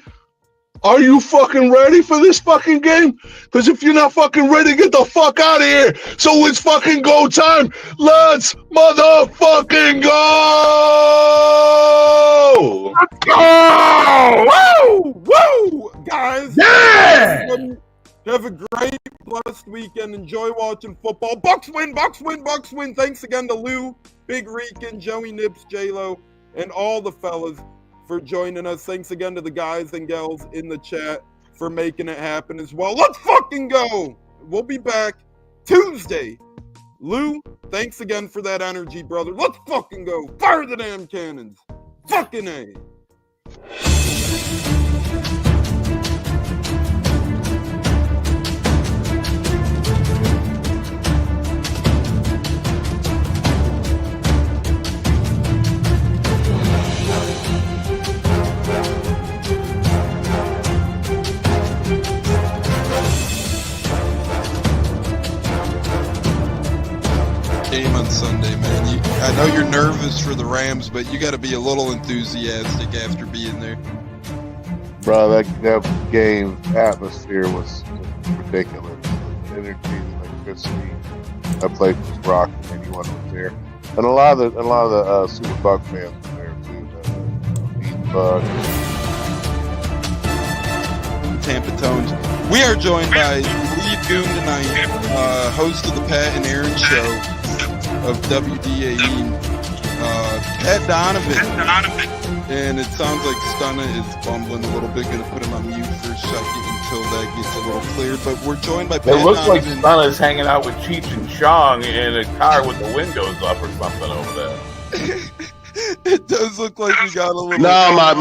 Are you fucking ready for this fucking game? Because if you're not fucking ready, get the fuck out of here. So it's fucking go time. Let's motherfucking go! Let's go! Woo! Woo! Guys, Yeah! have a great, blessed weekend. Enjoy watching football. Bucs win! Thanks again to Lou, BigRican, Joey Nips, J-Lo, and all the fellas for joining us. Thanks again to the guys and gals in the chat for making it happen as well. Let's fucking go! We'll be back Tuesday. Lou, thanks again for that energy, brother. Let's fucking go. Fire the damn cannons. Fucking A. Game on Sunday, man. I know you're nervous for the Rams, but you got to be a little enthusiastic after being there. Bro, that game atmosphere was ridiculous. The energy, the electricity. I played with Rock, and anyone was there, and a lot of the Super Bucs fans were there too. The Bucs. Tampa Tones. We are joined by lead goon tonight, host of the Pat and Aaron show of WDAE, Pat Donovan. And it sounds like Stunna is bumbling a little bit. Going to put him on mute for a second until that gets a little clear. But we're joined by Pat It looks like Donovan. Stunna's hanging out with Cheech and Chong in a car with the windows up or something over there. It does look like we got a little... No, my